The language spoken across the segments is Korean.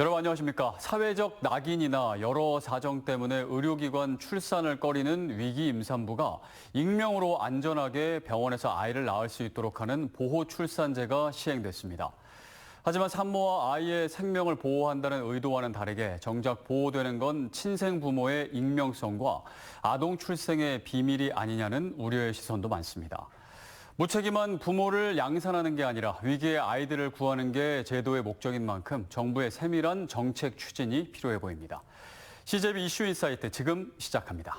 여러분 안녕하십니까. 사회적 낙인이나 여러 사정 때문에 의료기관 출산을 꺼리는 위기 임산부가 익명으로 안전하게 병원에서 아이를 낳을 수 있도록 하는 보호 출산제가 시행됐습니다. 하지만 산모와 아이의 생명을 보호한다는 의도와는 다르게 정작 보호되는 건 친생 부모의 익명성과 아동 출생의 비밀이 아니냐는 우려의 시선도 많습니다. 무책임한 부모를 양산하는 게 아니라 위기의 아이들을 구하는 게 제도의 목적인 만큼 정부의 세밀한 정책 추진이 필요해 보입니다. CJB 이슈 인사이트 지금 시작합니다.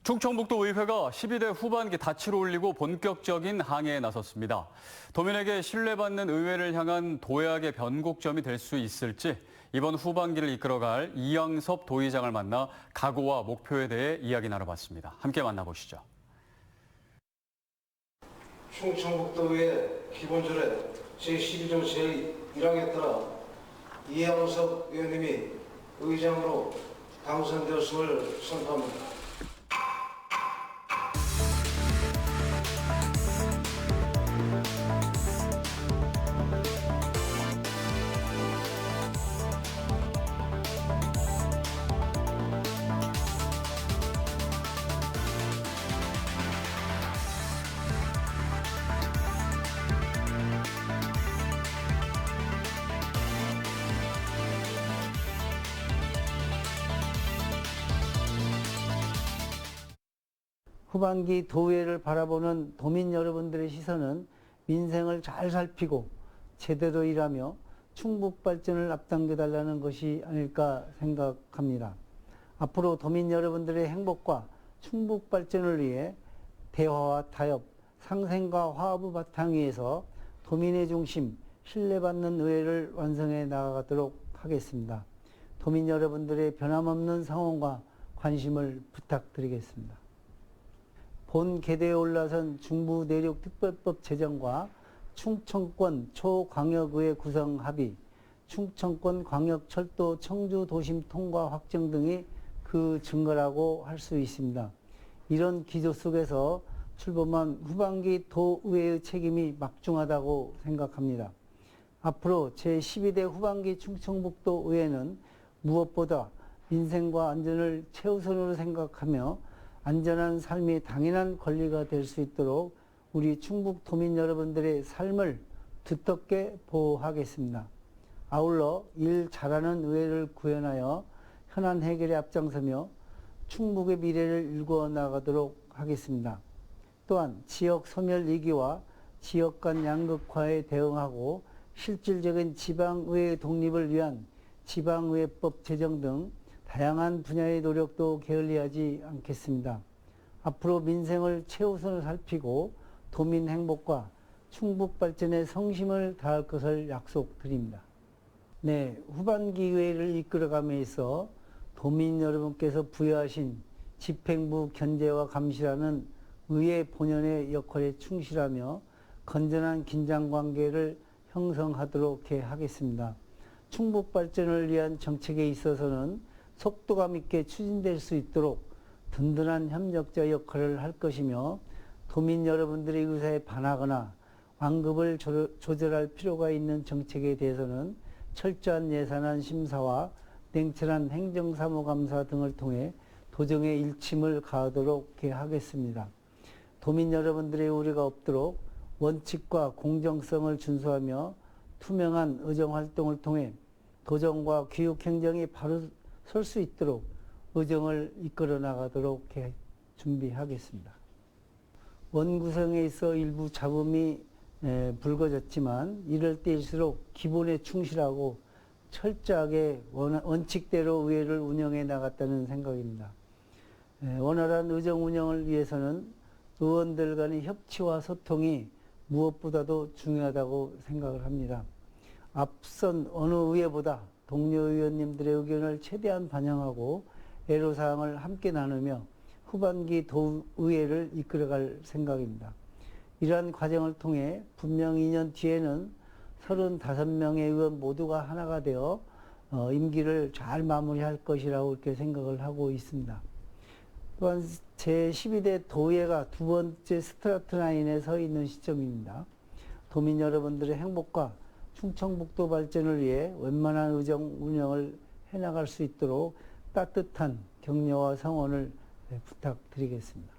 충청북도의회가 12대 후반기 닻을 올리고 본격적인 항해에 나섰습니다. 도민에게 신뢰받는 의회를 향한 도약의 변곡점이 될 수 있을지 이번 후반기를 이끌어갈 이양섭 도의장을 만나 각오와 목표에 대해 이야기 나눠봤습니다. 함께 만나보시죠. 충청북도의회 기본조례 제12조 제1항에 따라 이양섭 의원님이 의장으로 당선되었음을 선포합니다. 후반기 도의회를 바라보는 도민 여러분들의 시선은 민생을 잘 살피고 제대로 일하며 충북 발전을 앞당겨달라는 것이 아닐까 생각합니다. 앞으로 도민 여러분들의 행복과 충북 발전을 위해 대화와 타협, 상생과 화합의 바탕 위에서 도민의 중심, 신뢰받는 의회를 완성해 나가도록 하겠습니다. 도민 여러분들의 변함없는 성원과 관심을 부탁드리겠습니다. 본 개대에 올라선 중부내륙특별법 제정과 충청권 초광역의회 구성 합의, 충청권 광역철도 청주도심 통과 확정 등이 그 증거라고 할 수 있습니다. 이런 기조 속에서 출범한 후반기 도의회의 책임이 막중하다고 생각합니다. 앞으로 제12대 후반기 충청북도 의회는 무엇보다 민생과 안전을 최우선으로 생각하며 안전한 삶이 당연한 권리가 될 수 있도록 우리 충북 도민 여러분들의 삶을 두텁게 보호하겠습니다. 아울러 일 잘하는 의회를 구현하여 현안 해결에 앞장서며 충북의 미래를 일궈 나가도록 하겠습니다. 또한 지역 소멸 위기와 지역 간 양극화에 대응하고 실질적인 지방의회 독립을 위한 지방의회법 제정 등 다양한 분야의 노력도 게을리하지 않겠습니다. 앞으로 민생을 최우선으로 살피고 도민 행복과 충북 발전에 성심을 다할 것을 약속드립니다. 네, 후반기 의회를 이끌어감에 있어 도민 여러분께서 부여하신 집행부 견제와 감시라는 의회 본연의 역할에 충실하며 건전한 긴장관계를 형성하도록 하겠습니다. 충북 발전을 위한 정책에 있어서는 속도감 있게 추진될 수 있도록 든든한 협력자 역할을 할 것이며 도민 여러분들의 의사에 반하거나 완급을 조절할 필요가 있는 정책에 대해서는 철저한 예산안 심사와 냉철한 행정사무감사 등을 통해 도정의 일침을 가하도록 하겠습니다. 도민 여러분들의 우려가 없도록 원칙과 공정성을 준수하며 투명한 의정활동을 통해 도정과 교육행정이 바로 설 수 있도록 의정을 이끌어 나가도록 준비하겠습니다. 원구성에 있어 일부 잡음이 불거졌지만 이럴 때일수록 기본에 충실하고 철저하게 원칙대로 의회를 운영해 나갔다는 생각입니다. 원활한 의정 운영을 위해서는 의원들 간의 협치와 소통이 무엇보다도 중요하다고 생각을 합니다. 앞선 어느 의회보다 동료 의원님들의 의견을 최대한 반영하고 애로사항을 함께 나누며 후반기 도의회를 이끌어갈 생각입니다. 이러한 과정을 통해 분명 2년 뒤에는 35명의 의원 모두가 하나가 되어 임기를 잘 마무리할 것이라고 이렇게 생각을 하고 있습니다. 또한 제12대 도예가 두 번째 스타트 라인에 서 있는 시점입니다. 도민 여러분들의 행복과 충청북도 발전을 위해 원만한 의정 운영을 해나갈 수 있도록 따뜻한 격려와 성원을 부탁드리겠습니다.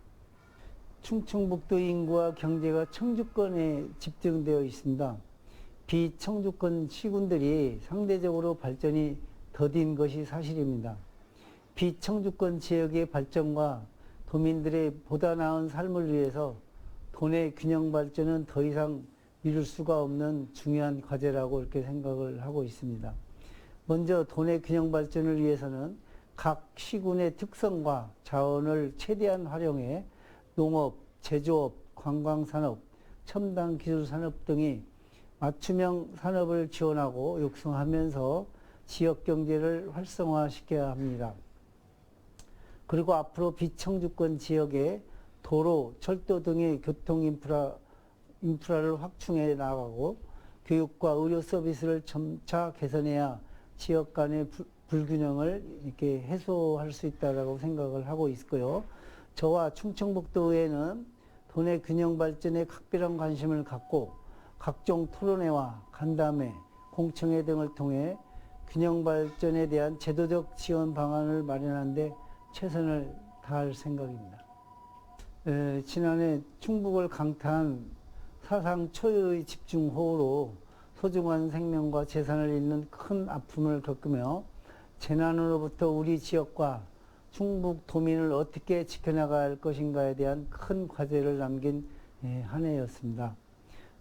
충청북도 인구와 경제가 청주권에 집중되어 있습니다. 비청주권 시군들이 상대적으로 발전이 더딘 것이 사실입니다. 비청주권 지역의 발전과 도민들의 보다 나은 삶을 위해서 도내 균형 발전은 더 이상 미룰 수가 없는 중요한 과제라고 이렇게 생각을 하고 있습니다. 먼저 도내 균형 발전을 위해서는 각 시군의 특성과 자원을 최대한 활용해 농업, 제조업, 관광산업, 첨단 기술산업 등이 맞춤형 산업을 지원하고 육성하면서 지역 경제를 활성화시켜야 합니다. 그리고 앞으로 비청주권 지역에 도로, 철도 등의 교통 인프라를 확충해 나가고 교육과 의료 서비스를 점차 개선해야 지역 간의 불균형을 이렇게 해소할 수 있다고 생각을 하고 있고요. 저와 충청북도의회는 도내 균형 발전에 각별한 관심을 갖고 각종 토론회와 간담회, 공청회 등을 통해 균형 발전에 대한 제도적 지원 방안을 마련하는 데 최선을 다할 생각입니다. 지난해 충북을 강타한 사상 초유의 집중호우로 소중한 생명과 재산을 잃는 큰 아픔을 겪으며 재난으로부터 우리 지역과 충북 도민을 어떻게 지켜나갈 것인가에 대한 큰 과제를 남긴 한 해였습니다.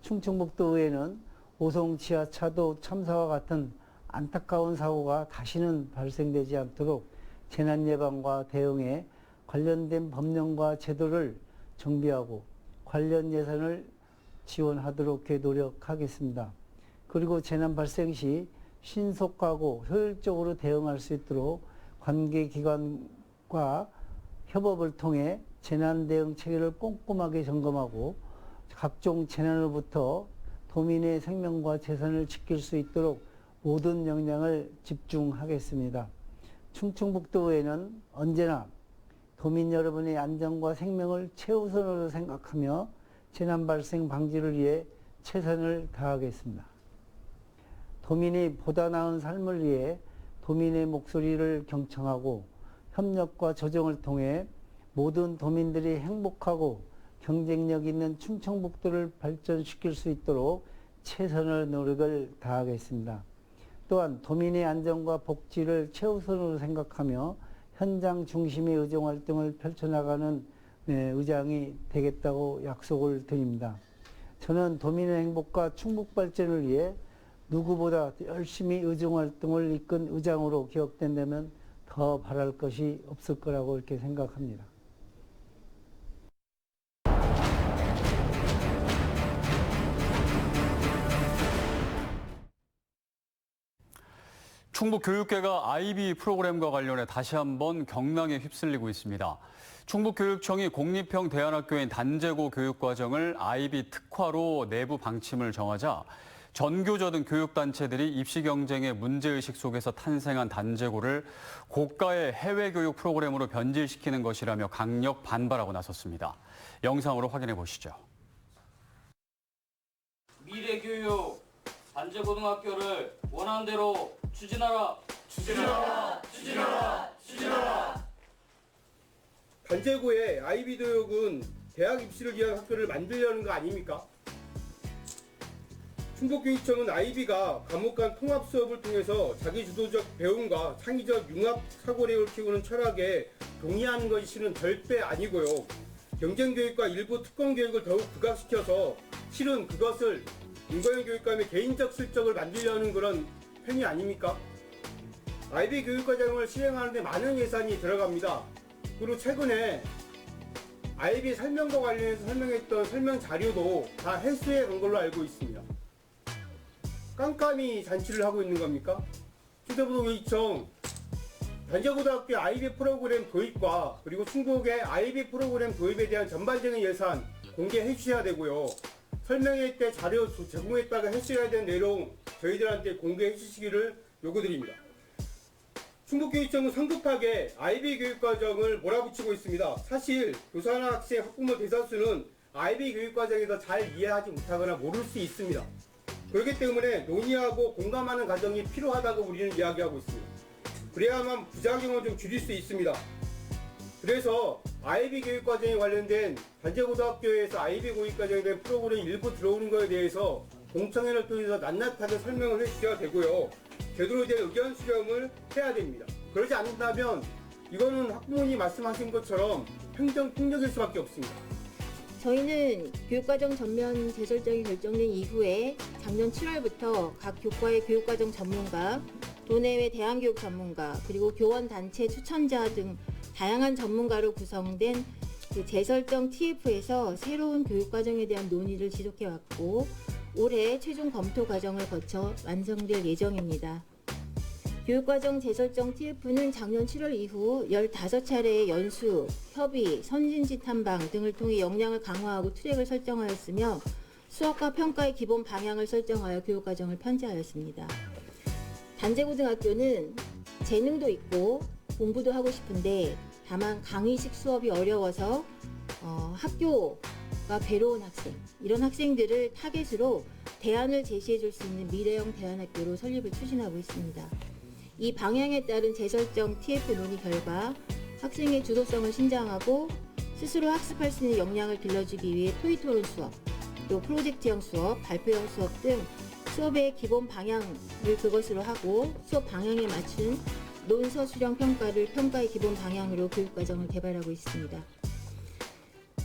충청북도의회는 오송 지하차도 참사와 같은 안타까운 사고가 다시는 발생되지 않도록 재난 예방과 대응에 관련된 법령과 제도를 정비하고 관련 예산을 지원하도록 노력하겠습니다. 그리고 재난 발생 시 신속하고 효율적으로 대응할 수 있도록 관계기관과 협업을 통해 재난 대응 체계를 꼼꼼하게 점검하고 각종 재난으로부터 도민의 생명과 재산을 지킬 수 있도록 모든 역량을 집중하겠습니다. 충청북도의회는 언제나 도민 여러분의 안전과 생명을 최우선으로 생각하며 재난 발생 방지를 위해 최선을 다하겠습니다. 도민이 보다 나은 삶을 위해 도민의 목소리를 경청하고 협력과 조정을 통해 모든 도민들이 행복하고 경쟁력 있는 충청북도를 발전시킬 수 있도록 최선의 노력을 다하겠습니다. 또한 도민의 안전과 복지를 최우선으로 생각하며 현장 중심의 의정활동을 펼쳐나가는 의장이 되겠다고 약속을 드립니다. 저는 도민의 행복과 충북 발전을 위해 누구보다 열심히 의정활동을 이끈 의장으로 기억된다면 더 바랄 것이 없을 거라고 이렇게 생각합니다. 충북교육계가 IB 프로그램과 관련해 다시 한번 경랑에 휩쓸리고 있습니다. 충북교육청이 공립형 대안학교인 단제고 교육과정을 IB 특화로 내부 방침을 정하자 전교조 등 교육단체들이 입시 경쟁의 문제의식 속에서 탄생한 단제고를 고가의 해외교육 프로그램으로 변질시키는 것이라며 강력 반발하고 나섰습니다. 영상으로 확인해 보시죠. 미래교육 단제고등학교를 원하는 대로 추진하라. 추진하라. 추진하라. 추진하라. 단제고의 IB 교육은 대학 입시를 위한 학교를 만들려는 거 아닙니까? 충북교육청은 IB가 과목 간 통합 수업을 통해서 자기주도적 배움과 창의적 융합 사고력을 키우는 철학에 동의하는 것이 실은 절대 아니고요. 경쟁교육과 일부 특권교육을 더욱 부각시켜서 실은 그것을 인과형 교육감의 개인적 실적을 만들려는 그런 행위 아닙니까? IB 교육과정을 시행하는 데 많은 예산이 들어갑니다. 그리고 최근에 IB 설명과 관련해서 설명했던 설명 자료도 다 헬스에 간 걸로 알고 있습니다. 깜깜이 잔치를 하고 있는 겁니까? 충청북도교육청 단제고등학교 IB 프로그램 도입과 그리고 충북의 IB 프로그램 도입에 대한 전반적인 예산 공개해 주셔야 되고요. 설명회 때 자료 제공했다가 해주셔야 되는 내용 저희들한테 공개해 주시기를 요구드립니다. 충북교육청은 성급하게 IB 교육과정을 몰아붙이고 있습니다. 사실 교사나 학생, 학부모 대다수는 IB 교육과정에 더 잘 이해하지 못하거나 모를 수 있습니다. 그렇기 때문에 논의하고 공감하는 과정이 필요하다고 우리는 이야기하고 있습니다. 그래야만 부작용을 좀 줄일 수 있습니다. 그래서 IB 교육과정에 관련된 단체고등학교에서 IB 교육과정에 대한 프로그램이 일부 들어오는 것에 대해서 공청회를 통해서 낱낱하게 설명을 해주셔야 되고요. 제대로 된 의견 수렴을 해야 됩니다. 그러지 않는다면 이거는 학부모님이 말씀하신 것처럼 행정폭력일 수밖에 없습니다. 저희는 교육과정 전면 재설정이 결정된 이후에 작년 7월부터 각 교과의 교육과정 전문가, 도내외 대안교육 전문가, 그리고 교원단체 추천자 등 다양한 전문가로 구성된 그 재설정 TF에서 새로운 교육과정에 대한 논의를 지속해왔고 올해 최종 검토 과정을 거쳐 완성될 예정입니다. 교육과정 재설정 TF는 작년 7월 이후 15차례의 연수, 협의, 선진지 탐방 등을 통해 역량을 강화하고 트랙을 설정하였으며 수업과 평가의 기본 방향을 설정하여 교육과정을 편제하였습니다. 단제고등학교는 재능도 있고 공부도 하고 싶은데 다만 강의식 수업이 어려워서 학교가 괴로운 학생, 이런 학생들을 타겟으로 대안을 제시해 줄 수 있는 미래형 대안학교로 설립을 추진하고 있습니다. 이 방향에 따른 재설정 TF 논의 결과 학생의 주도성을 신장하고 스스로 학습할 수 있는 역량을 길러주기 위해 토의토론 수업, 또 프로젝트형 수업, 발표형 수업 등 수업의 기본 방향을 그것으로 하고 수업 방향에 맞춘 논서 수령 평가를 평가의 기본 방향으로 교육과정을 개발하고 있습니다.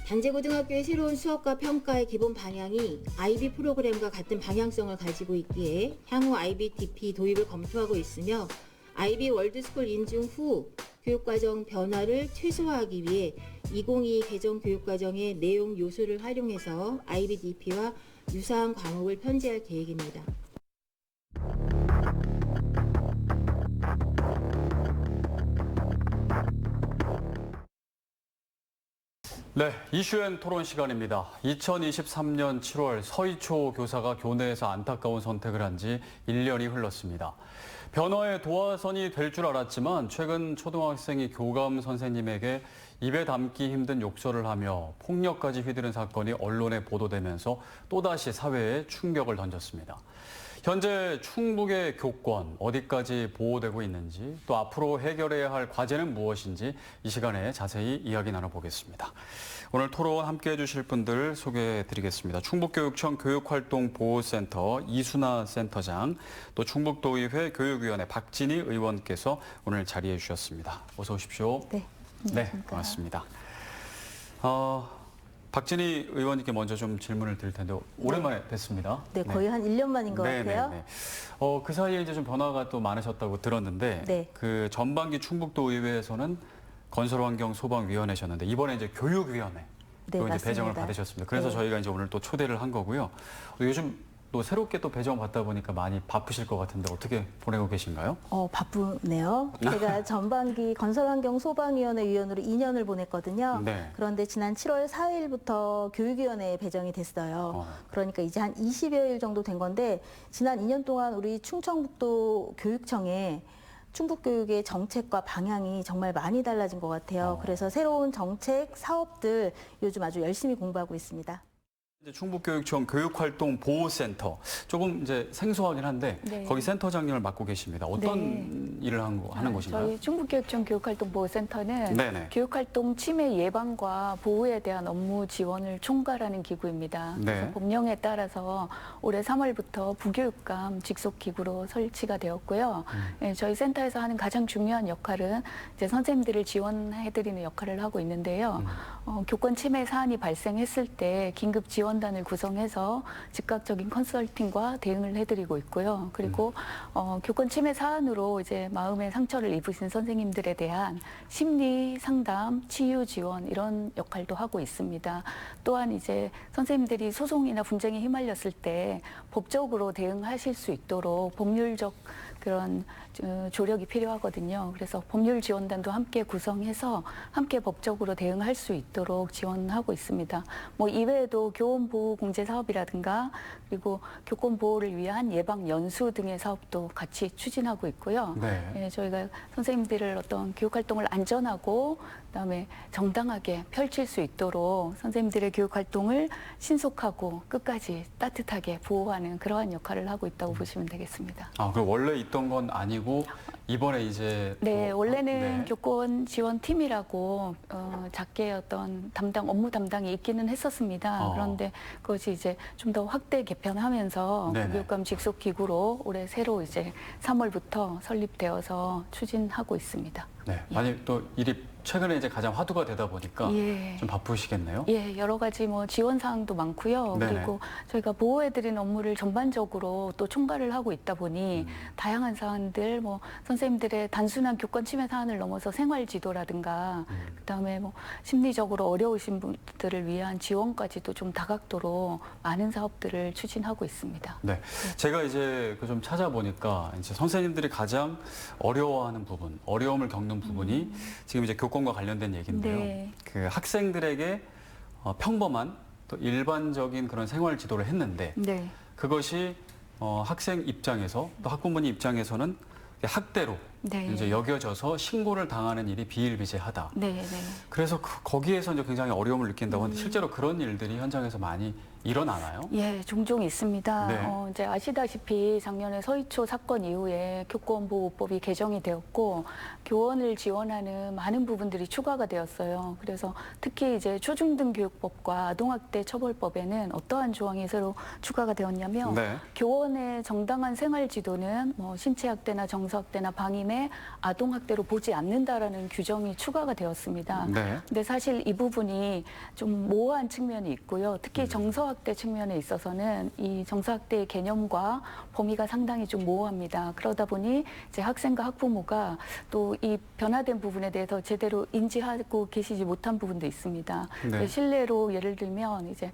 단제고등학교의 새로운 수업과 평가의 기본 방향이 IB 프로그램과 같은 방향성을 가지고 있기에 향후 IBDP 도입을 검토하고 있으며 IB 월드스쿨 인증 후 교육과정 변화를 최소화하기 위해 2022 개정 교육과정의 내용 요소를 활용해서 IBDP와 유사한 과목을 편제할 계획입니다. 네, 이슈엔 토론 시간입니다. 2023년 7월 서희초 교사가 교내에서 안타까운 선택을 한 지 1년이 흘렀습니다. 변화의 도화선이 될 줄 알았지만 최근 초등학생이 교감 선생님에게 입에 담기 힘든 욕설을 하며 폭력까지 휘두른 사건이 언론에 보도되면서 또다시 사회에 충격을 던졌습니다. 현재 충북의 교권 어디까지 보호되고 있는지 또 앞으로 해결해야 할 과제는 무엇인지 이 시간에 자세히 이야기 나눠보겠습니다. 오늘 토론 함께해 주실 분들 소개해드리겠습니다. 충북교육청 교육활동보호센터 이순아 센터장, 또 충북도의회 교육위원회 박진희 의원께서 오늘 자리해 주셨습니다. 어서 오십시오. 네, 네, 고맙습니다. 박진희 의원님께 먼저 좀 질문을 드릴 텐데 오랜만에 뵙습니다. 네, 거의 한 1년 만인 것 같아요. 네. 그 사이에 이제 좀 변화가 또 많으셨다고 들었는데 네. 그 전반기 충북도의회에서는 건설환경소방위원회셨는데 이번에 이제 교육위원회 네, 또 이제 맞습니다. 배정을 받으셨습니다. 그래서 네. 저희가 이제 오늘 또 초대를 한 거고요. 요즘 또 새롭게 또 배정 받다 보니까 많이 바쁘실 것 같은데 어떻게 보내고 계신가요? 바쁘네요. 제가 전반기 건설환경소방위원회 위원으로 2년을 보냈거든요. 네. 그런데 지난 7월 4일부터 교육위원회에 배정이 됐어요. 그러니까 이제 한 20여일 정도 된 건데 지난 2년 동안 우리 충청북도 교육청에 충북교육의 정책과 방향이 정말 많이 달라진 것 같아요. 그래서 새로운 정책, 사업들 요즘 아주 열심히 공부하고 있습니다. 이제 충북교육청 교육활동보호센터 조금 이제 생소하긴 한데 네. 거기 센터장님을 맡고 계십니다. 어떤 일을 하는 곳인가요? 저희 충북교육청 교육활동보호센터는 네네. 교육활동 침해 예방과 보호에 대한 업무 지원을 총괄하는 기구입니다. 네. 그래서 법령에 따라서 올해 3월부터 부교육감 직속기구로 설치가 되었고요. 예, 저희 센터에서 하는 가장 중요한 역할은 이제 선생님들을 지원해드리는 역할을 하고 있는데요. 교권 침해 사안이 발생했을 때 긴급 지원단을 구성해서 즉각적인 컨설팅과 대응을 해드리고 있고요. 그리고 교권 침해 사안으로 이제 마음의 상처를 입으신 선생님들에 대한 심리 상담, 치유 지원 이런 역할도 하고 있습니다. 또한 이제 선생님들이 소송이나 분쟁에 휘말렸을 때 법적으로 대응하실 수 있도록 법률적 그런 조력이 필요하거든요. 그래서 법률 지원단도 함께 구성해서 함께 법적으로 대응할 수 있도록 지원하고 있습니다. 뭐 이외에도 교원 보호 공제 사업이라든가 그리고 교권 보호를 위한 예방 연수 등의 사업도 같이 추진하고 있고요. 네. 예, 저희가 선생님들을 어떤 교육 활동을 안전하고 그다음에 정당하게 펼칠 수 있도록 선생님들의 교육 활동을 신속하고 끝까지 따뜻하게 보호하는 그러한 역할을 하고 있다고 보시면 되겠습니다. 아, 그럼 원래 있던 건 아니고 이번에 이제 네, 또- 원래는 네. 교권 지원 팀이라고 작게 어떤 업무 담당이 있기는 했었습니다. 그런데 그것이 이제 좀 더 확대 개편하면서 네네. 교육감 직속 기구로 올해 새로 이제 3월부터 설립되어서 추진하고 있습니다. 네. 아니 또 일이 최근에 이제 가장 화두가 되다 보니까 예. 좀 바쁘시겠네요. 예, 여러 가지 뭐 지원 사항도 많고요. 네네. 그리고 저희가 보호해드리는 업무를 전반적으로 또 총괄을 하고 있다 보니 다양한 사안들, 뭐 선생님들의 단순한 교권 침해 사안을 넘어서 생활 지도라든가, 그다음에 뭐 심리적으로 어려우신 분들을 위한 지원까지도 좀 다각도로 많은 사업들을 추진하고 있습니다. 네. 제가 이제 그 좀 찾아보니까 이제 선생님들이 가장 어려워하는 부분, 어려움을 겪는 부분이 지금 이제 교권과 관련된 얘기인데요. 네. 그 학생들에게 평범한 또 일반적인 그런 생활 지도를 했는데 네. 그것이 학생 입장에서 또 학부모님 입장에서는 학대로 네. 이제 여겨져서 신고를 당하는 일이 비일비재하다. 네, 네. 그래서 거기에서 이제 굉장히 어려움을 느낀다고 하는데 실제로 그런 일들이 현장에서 많이 일어나나요? 예, 종종 있습니다. 네. 이제 아시다시피 작년에 서희초 사건 이후에 교권보호법이 개정이 되었고 교원을 지원하는 많은 부분들이 추가가 되었어요. 그래서 특히 이제 초중등교육법과 아동학대 처벌법에는 어떠한 조항이 새로 추가가 되었냐면 네. 교원의 정당한 생활 지도는 뭐 신체학대나 정서학대나 방임에 아동학대로 보지 않는다라는 규정이 추가가 되었습니다. 네. 근데 사실 이 부분이 좀 모호한 측면이 있고요. 특히 정서학대 측면에 있어서는 이 정서학대의 개념과 범위가 상당히 좀 모호합니다. 그러다 보니 이제 학생과 학부모가 또 이 변화된 부분에 대해서 제대로 인지하고 계시지 못한 부분도 있습니다. 네. 실례로 예를 들면 이제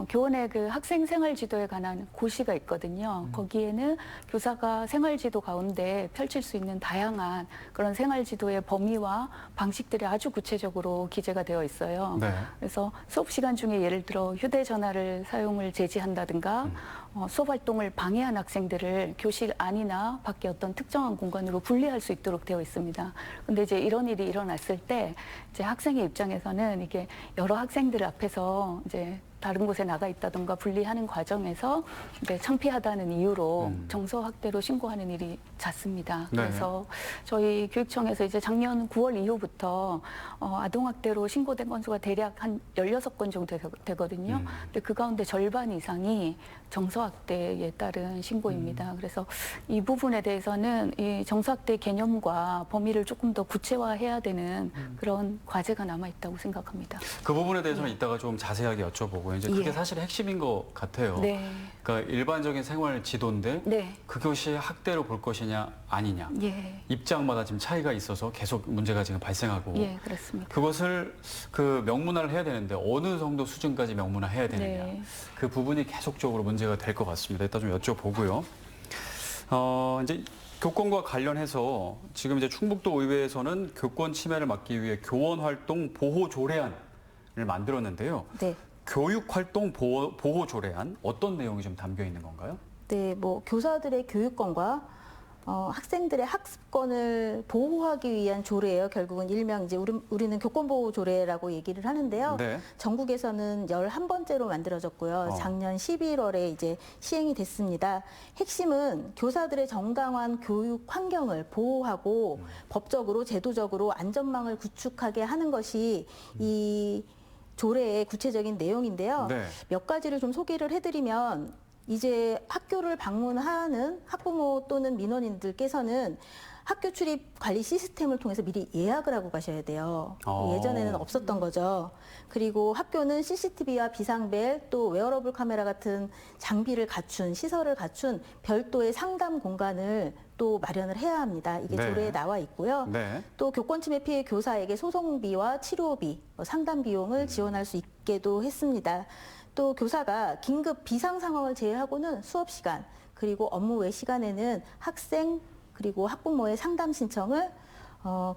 교원의 그 학생 생활 지도에 관한 고시가 있거든요. 거기에는 교사가 생활 지도 가운데 펼칠 수 있는 다양한 그런 생활 지도의 범위와 방식들이 아주 구체적으로 기재가 되어 있어요. 네. 그래서 수업 시간 중에 예를 들어 휴대전화를 사용을 제지한다든가 수업 활동을 방해한 학생들을 교실 안이나 밖에 어떤 특정한 공간으로 분리할 수 있도록 되어 있습니다. 근데 이제 이런 일이 일어났을 때 이제 학생의 입장에서는 이게 여러 학생들 앞에서 이제 다른 곳에 나가 있다던가 분리하는 과정에서 이제 창피하다는 이유로 정서학대로 신고하는 일이 잦습니다. 네. 그래서 저희 교육청에서 이제 작년 9월 이후부터 아동학대로 신고된 건수가 대략 한 16건 정도 되거든요. 근데 그 가운데 절반 이상이 정서학대에 따른 신고입니다. 그래서 이 부분에 대해서는 이 정서학대 개념과 범위를 조금 더 구체화해야 되는 그런 과제가 남아 있다고 생각합니다. 그 부분에 대해서는 이따가 좀 자세하게 여쭤보고 이제 그게 예. 사실 핵심인 것 같아요. 네. 그러니까 일반적인 생활 지도인데 네. 그것이 학대로 볼 것이냐 아니냐 예. 입장마다 지금 차이가 있어서 계속 문제가 지금 발생하고 예, 그렇습니다. 그것을 그 명문화를 해야 되는데 어느 정도 수준까지 명문화해야 되느냐 네. 그 부분이 계속적으로 문제가 될 것 같습니다. 이따 좀 여쭤보고요. 이제 교권과 관련해서 지금 이제 충북도 의회에서는 교권 침해를 막기 위해 교원 활동 보호 조례안을 만들었는데요. 네. 교육 활동 보호 조례안 어떤 내용이 좀 담겨 있는 건가요? 네, 뭐 교사들의 교육권과 학생들의 학습권을 보호하기 위한 조례예요. 결국은 일명 이제 우리는 교권보호 조례라고 얘기를 하는데요. 네. 전국에서는 11번째로 만들어졌고요. 작년 11월에 이제 시행이 됐습니다. 핵심은 교사들의 정당한 교육 환경을 보호하고 법적으로 제도적으로 안전망을 구축하게 하는 것이 이 조례의 구체적인 내용인데요. 네. 몇 가지를 좀 소개를 해드리면 이제 학교를 방문하는 학부모 또는 민원인들께서는 학교 출입 관리 시스템을 통해서 미리 예약을 하고 가셔야 돼요. 예전에는 없었던 거죠. 그리고 학교는 CCTV와 비상벨 또 웨어러블 카메라 같은 장비를 갖춘 시설을 갖춘 별도의 상담 공간을 또 마련을 해야 합니다. 이게 네. 조례에 나와 있고요. 네. 또 교권침해 피해 교사에게 소송비와 치료비, 상담 비용을 지원할 수 있게도 했습니다. 또 교사가 긴급 비상 상황을 제외하고는 수업 시간 그리고 업무 외 시간에는 학생 그리고 학부모의 상담 신청을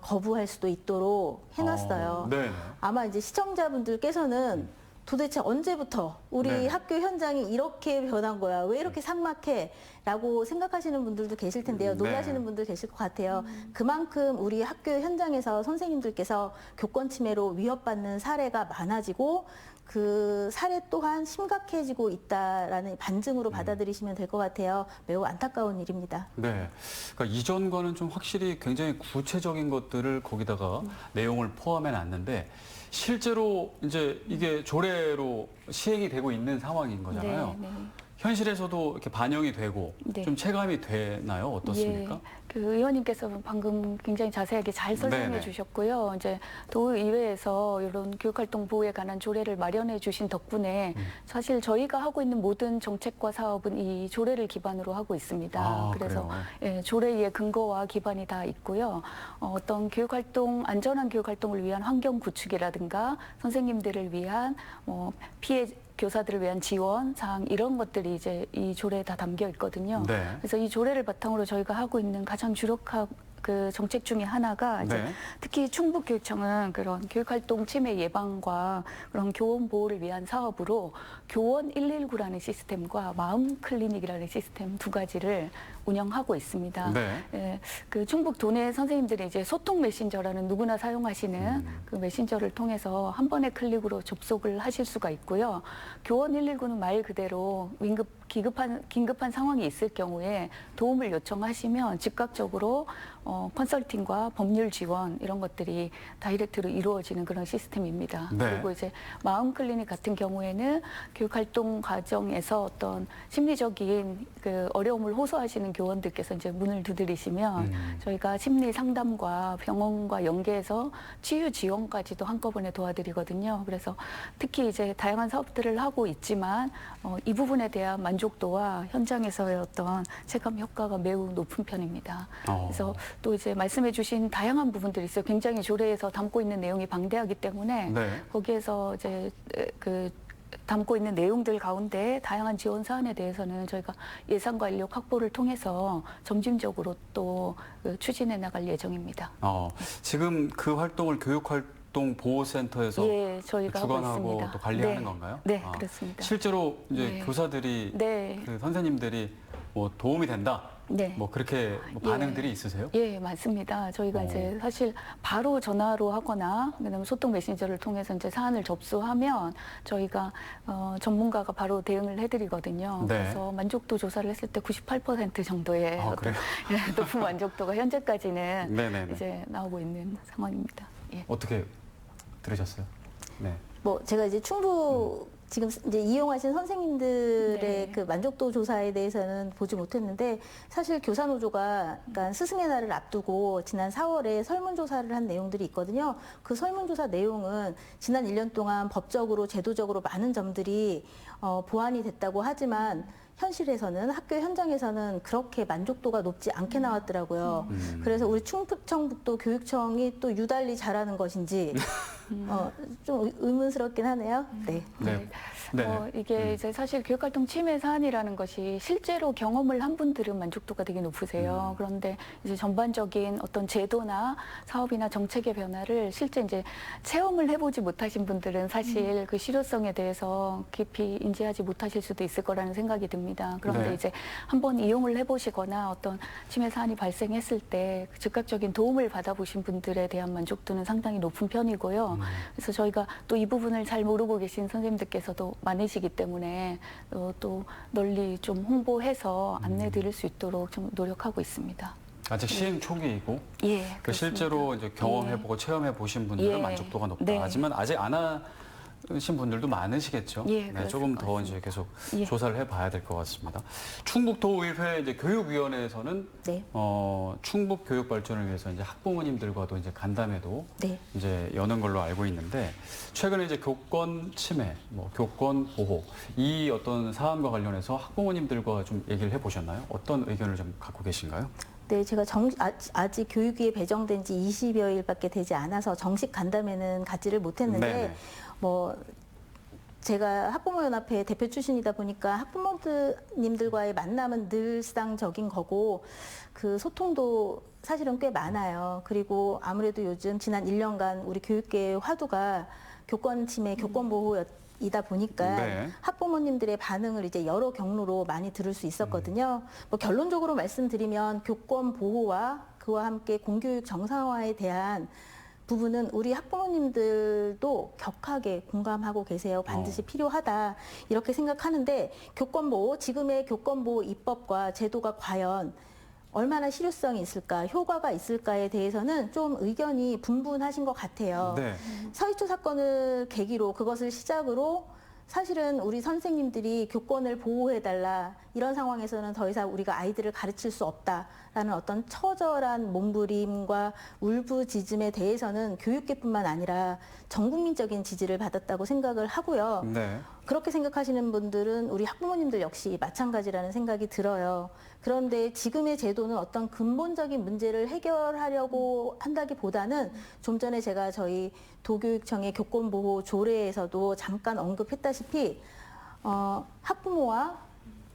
거부할 수도 있도록 해놨어요. 네. 아마 이제 시청자분들께서는 도대체 언제부터 우리 네. 학교 현장이 이렇게 변한 거야? 왜 이렇게 삭막해? 라고 생각하시는 분들도 계실 텐데요. 놀라시는 네. 분들 계실 것 같아요. 그만큼 우리 학교 현장에서 선생님들께서 교권 침해로 위협받는 사례가 많아지고 그 사례 또한 심각해지고 있다라는 반증으로 받아들이시면 될 것 같아요. 매우 안타까운 일입니다. 네. 그러니까 이전과는 좀 확실히 굉장히 구체적인 것들을 거기다가 내용을 포함해 놨는데 실제로 이제 이게 조례로 시행이 되고 있는 상황인 거잖아요. 네, 네. 현실에서도 이렇게 반영이 되고 네. 좀 체감이 되나요? 어떻습니까? 예, 그 의원님께서 방금 굉장히 자세하게 잘 설명해 네네. 주셨고요. 이제 도의회에서 이런 교육활동 보호에 관한 조례를 마련해 주신 덕분에 사실 저희가 하고 있는 모든 정책과 사업은 이 조례를 기반으로 하고 있습니다. 아, 그래서 그래요? 예, 조례의 근거와 기반이 다 있고요. 어떤 교육활동, 안전한 교육활동을 위한 환경 구축이라든가 선생님들을 위한 피해 교사들을 위한 지원 사항 이런 것들이 이제 이 조례에 다 담겨 있거든요. 네. 그래서 이 조례를 바탕으로 저희가 하고 있는 가장 주력한 그 정책 중에 하나가 이제 네. 특히 충북교육청은 그런 교육활동 침해 예방과 그런 교원 보호를 위한 사업으로 교원 119라는 시스템과 마음 클리닉이라는 시스템 두 가지를 운영하고 있습니다. 네. 예, 그 충북 도내 선생님들이 이제 소통 메신저라는 누구나 사용하시는 그 메신저를 통해서 한 번의 클릭으로 접속을 하실 수가 있고요. 교원 119는 말 그대로 긴급한 상황이 있을 경우에 도움을 요청하시면 즉각적으로 컨설팅과 법률 지원 이런 것들이 다이렉트로 이루어지는 그런 시스템입니다. 네. 그리고 이제 마음 클리닉 같은 경우에는 교육활동 과정에서 어떤 심리적인 그 어려움을 호소하시는 교원들께서 이제 문을 두드리시면 저희가 심리 상담과 병원과 연계해서 치유 지원까지도 한꺼번에 도와드리거든요. 그래서 특히 이제 다양한 사업들을 하고 있지만 이 부분에 대한 만족도와 현장에서의 어떤 체감 효과가 매우 높은 편입니다. 그래서 또 이제 말씀해주신 다양한 부분들이 있어요. 굉장히 조례에서 담고 있는 내용이 방대하기 때문에 네. 거기에서 이제 그 담고 있는 내용들 가운데 다양한 지원 사안에 대해서는 저희가 예산과 인력 확보를 통해서 점진적으로 또 추진해 나갈 예정입니다. 지금 그 활동을 교육활동 보호센터에서 예, 저희가 하고 주관하고 있습니다. 또 관리하는 네. 건가요? 네, 그렇습니다. 실제로 이제 네. 교사들이 네. 그 선생님들이 뭐 도움이 된다. 네. 뭐 그렇게 뭐 반응들이 있으세요? 예, 맞습니다. 저희가 이제 사실 바로 전화로 하거나 그다음에 소통 메신저를 통해서 이제 사안을 접수하면 저희가 전문가가 바로 대응을 해드리거든요. 네. 그래서 만족도 조사를 했을 때 98% 정도의 어떤 그래요? 높은 만족도가 현재까지는 네네네. 이제 나오고 있는 상황입니다. 예. 어떻게 들으셨어요? 네. 뭐 제가 이제 충북 지금 이제 이용하신 선생님들의 네. 그 만족도 조사에 대해서는 보지 못했는데 사실 교사노조가 그러니까 스승의 날을 앞두고 지난 4월에 설문조사를 한 내용들이 있거든요. 그 설문조사 내용은 지난 1년 동안 법적으로 제도적으로 많은 점들이 보완이 됐다고 하지만 현실에서는 학교 현장에서는 그렇게 만족도가 높지 않게 나왔더라고요. 그래서 우리 충북청북도 교육청이 또 유달리 잘하는 것인지 좀 의문스럽긴 하네요. 네. 네. 네. 이게 이제 사실 교육활동 침해 사안이라는 것이 실제로 경험을 한 분들은 만족도가 되게 높으세요. 그런데 이제 전반적인 어떤 제도나 사업이나 정책의 변화를 실제 이제 체험을 해보지 못하신 분들은 사실 그 실효성에 대해서 깊이 인지하지 못하실 수도 있을 거라는 생각이 듭니다. 그런데 네. 이제 한번 이용을 해보시거나 어떤 침해 사안이 발생했을 때 즉각적인 도움을 받아보신 분들에 대한 만족도는 상당히 높은 편이고요. 그래서 저희가 또 이 부분을 잘 모르고 계신 선생님들께서도 많으시기 때문에 또 널리 좀 홍보해서 안내 드릴 수 있도록 좀 노력하고 있습니다. 아직 시행 초기이고 예, 그 실제로 이제 경험해보고 체험해 보신 분들은 예. 만족도가 높다. 네. 하지만 아직 안 하신 분들도 많으시겠죠. 예, 네, 그랬을 조금 것 더 같습니다. 이제 계속 예. 조사를 해봐야 될 것 같습니다. 충북도의회 이제 교육위원회에서는 네. 충북 교육 발전을 위해서 이제 학부모님들과도 이제 간담회도 네. 이제 여는 걸로 알고 있는데 최근에 이제 교권 침해, 뭐 교권 보호 이 어떤 사안과 관련해서 학부모님들과 좀 얘기를 해보셨나요? 어떤 의견을 좀 갖고 계신가요? 네, 제가 아직 교육위에 배정된 지 20여일밖에 되지 않아서 정식 간담회는 갖지를 못했는데 네네. 뭐 제가 학부모연합회 대표 출신이다 보니까 학부모님들과의 만남은 늘상적인 거고 그 소통도 사실은 꽤 많아요. 그리고 아무래도 요즘 지난 1년간 우리 교육계의 화두가 교권 침해, 교권 보호이다 보니까 네. 학부모님들의 반응을 이제 여러 경로로 많이 들을 수 있었거든요. 뭐 결론적으로 말씀드리면 교권 보호와 그와 함께 공교육 정상화에 대한 부분은 우리 학부모님들도 격하게 공감하고 계세요. 반드시 필요하다 이렇게 생각하는데 교권보호, 지금의 교권보호 입법과 제도가 과연 얼마나 실효성이 있을까, 효과가 있을까에 대해서는 좀 의견이 분분하신 것 같아요. 네. 서희초 사건을 계기로 그것을 시작으로 사실은 우리 선생님들이 교권을 보호해달라 이런 상황에서는 더 이상 우리가 아이들을 가르칠 수 없다라는 어떤 처절한 몸부림과 울부짖음에 대해서는 교육계뿐만 아니라 전 국민적인 지지를 받았다고 생각을 하고요. 네. 그렇게 생각하시는 분들은 우리 학부모님들 역시 마찬가지라는 생각이 들어요. 그런데 지금의 제도는 어떤 근본적인 문제를 해결하려고 한다기보다는 좀 전에 제가 저희 도교육청의 교권보호 조례에서도 잠깐 언급했다시피 학부모와